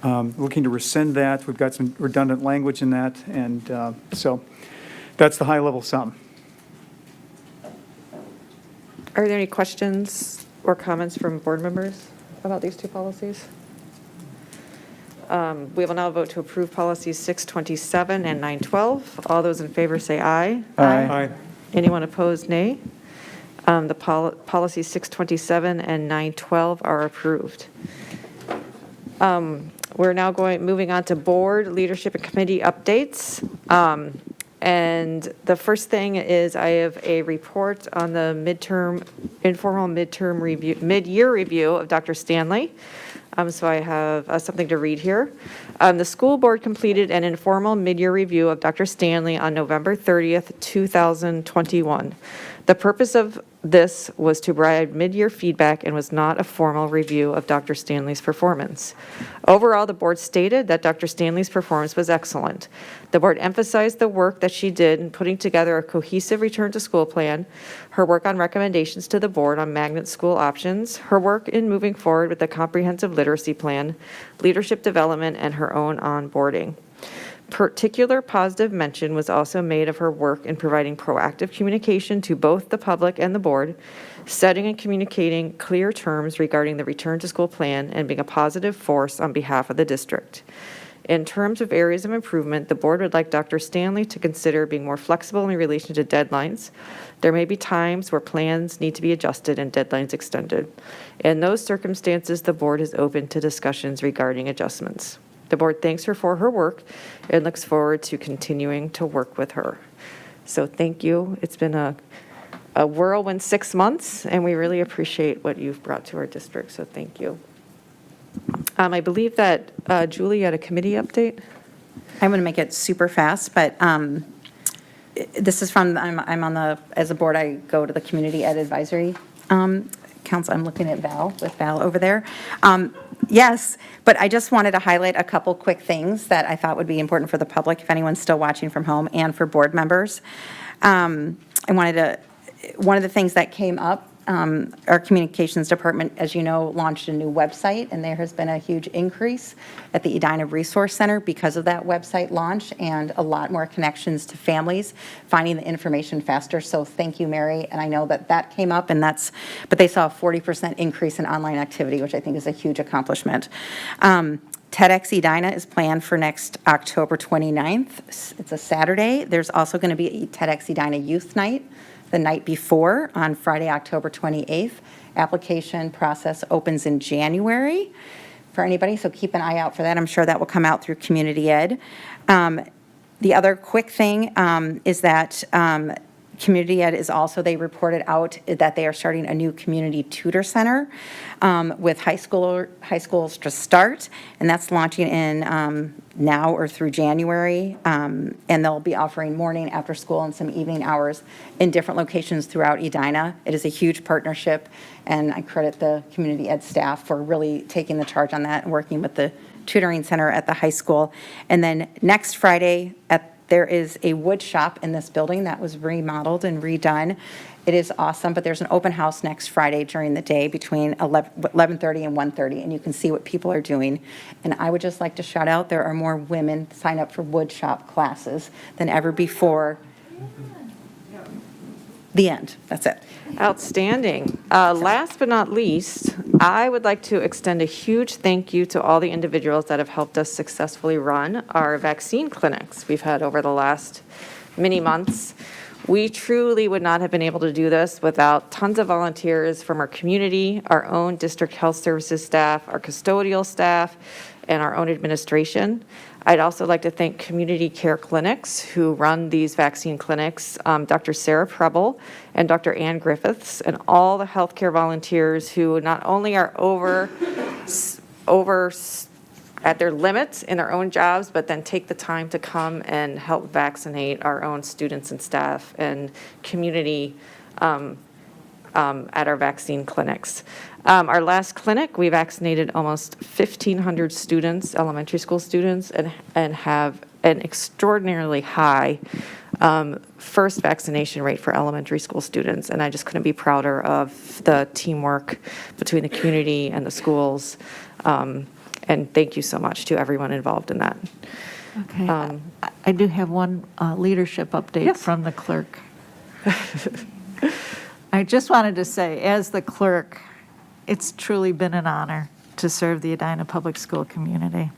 looking to rescind that. We've got some redundant language in that, and so that's the high-level sum. Are there any questions or comments from board members about these two policies? We will now vote to approve policies 627 and 912. All those in favor say aye. Aye. Anyone opposed, nay. The policies 627 and 912 are approved. We're now moving on to board, leadership, and committee updates. And the first thing is I have a report on the informal midterm review, mid-year review of Dr. Stanley. So I have something to read here. The school board completed an informal mid-year review of Dr. Stanley on November 30th, 2021. The purpose of this was to provide mid-year feedback and was not a formal review of Dr. Stanley's performance. Overall, the board stated that Dr. Stanley's performance was excellent. The board emphasized the work that she did in putting together a cohesive return to school plan, her work on recommendations to the board on magnet school options, her work in moving forward with the comprehensive literacy plan, leadership development, and her own onboarding. Particular positive mention was also made of her work in providing proactive communication to both the public and the board, setting and communicating clear terms regarding the return to school plan, and being a positive force on behalf of the district. In terms of areas of improvement, the board would like Dr. Stanley to consider being more flexible in relation to deadlines. There may be times where plans need to be adjusted and deadlines extended. In those circumstances, the board is open to discussions regarding adjustments. The board thanks her for her work and looks forward to continuing to work with her. So thank you. It's been a whirlwind 6 months, and we really appreciate what you've brought to our district, so thank you. I believe that Julie had a committee update. I'm going to make it super fast, but this is from, I'm on the, as a board, I go to the Community Ed Advisory Council. I'm looking at Val, with Val over there. Yes, but I just wanted to highlight a couple quick things that I thought would be important for the public, if anyone's still watching from home, and for board members. One of the things that came up, our communications department, as you know, launched a new website, and there has been a huge increase at the Edina Resource Center because of that website launch, and a lot more connections to families, finding the information faster. So thank you, Mary. And I know that that came up, and but they saw a 40% increase in online activity, which I think is a huge accomplishment. TEDx Edina is planned for next October 29th. It's a Saturday. There's also going to be a TEDx Edina Youth Night the night before on Friday, October 28th. Application process opens in January for anybody, so keep an eye out for that. I'm sure that will come out through Community Ed. The other quick thing is that Community Ed is also, they reported out that they are starting a new community tutor center with high schools to start, and that's launching in now or through January, and they'll be offering morning, after school, and some evening hours in different locations throughout Edina. It is a huge partnership, and I credit the Community Ed staff for really taking the charge on that and working with the tutoring center at the high school. And then next Friday, there is a wood shop in this building that was remodeled and redone. It is awesome, but there's an open house next Friday during the day between 11:30 and 1:30, and you can see what people are doing. And I would just like to shout out, there are more women sign up for wood shop classes than ever before. The end. That's it. Outstanding. Last but not least, I would like to extend a huge thank you to all the individuals that have helped us successfully run our vaccine clinics we've had over the last many months. We truly would not have been able to do this without tons of volunteers from our community, our own district health services staff, our custodial staff, and our own administration. I'd also like to thank Community Care Clinics who run these vaccine clinics, Dr. Sarah Preble and Dr. Ann Griffiths, and all the healthcare volunteers who not only are over at their limits in their own jobs, but then take the time to come and help vaccinate our own students and staff and community at our vaccine clinics. Our last clinic, we vaccinated almost 1,500 students, elementary school students, and have an extraordinarily high first vaccination rate for elementary school students. And I just couldn't be prouder of the teamwork between the community and the schools. And thank you so much to everyone involved in that. Okay, I do have one leadership update Yes. from the clerk. I just wanted to say, as the clerk, it's truly been an honor to serve the Edina Public School community.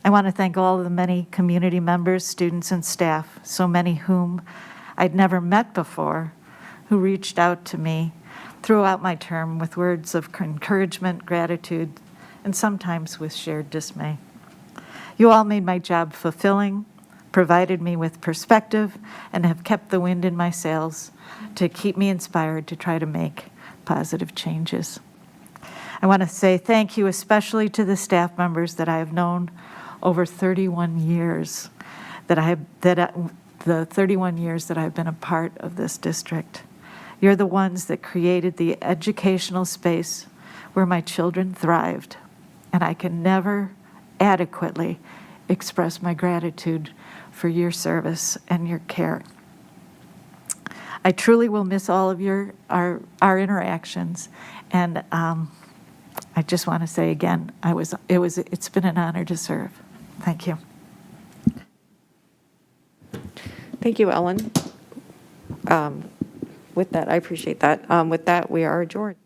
I want to thank all of the many community members, students, and staff, so many whom I'd never met before, who reached out to me throughout my term with words of encouragement, gratitude, and sometimes with shared dismay. You all made my job fulfilling, provided me with perspective, and have kept the wind in my sails to keep me inspired to try to make positive changes. I want to say thank you especially to the staff members that I have known over 31 years, the 31 years that I've been a part of this district. You're the ones that created the educational space where my children thrived, and I can never adequately express my gratitude for your service and your care. I truly will miss all of our interactions, and I just want to say again, it's been an honor to serve. Thank you. Thank you, Ellen. With that, I appreciate that. With that, we are adjourned.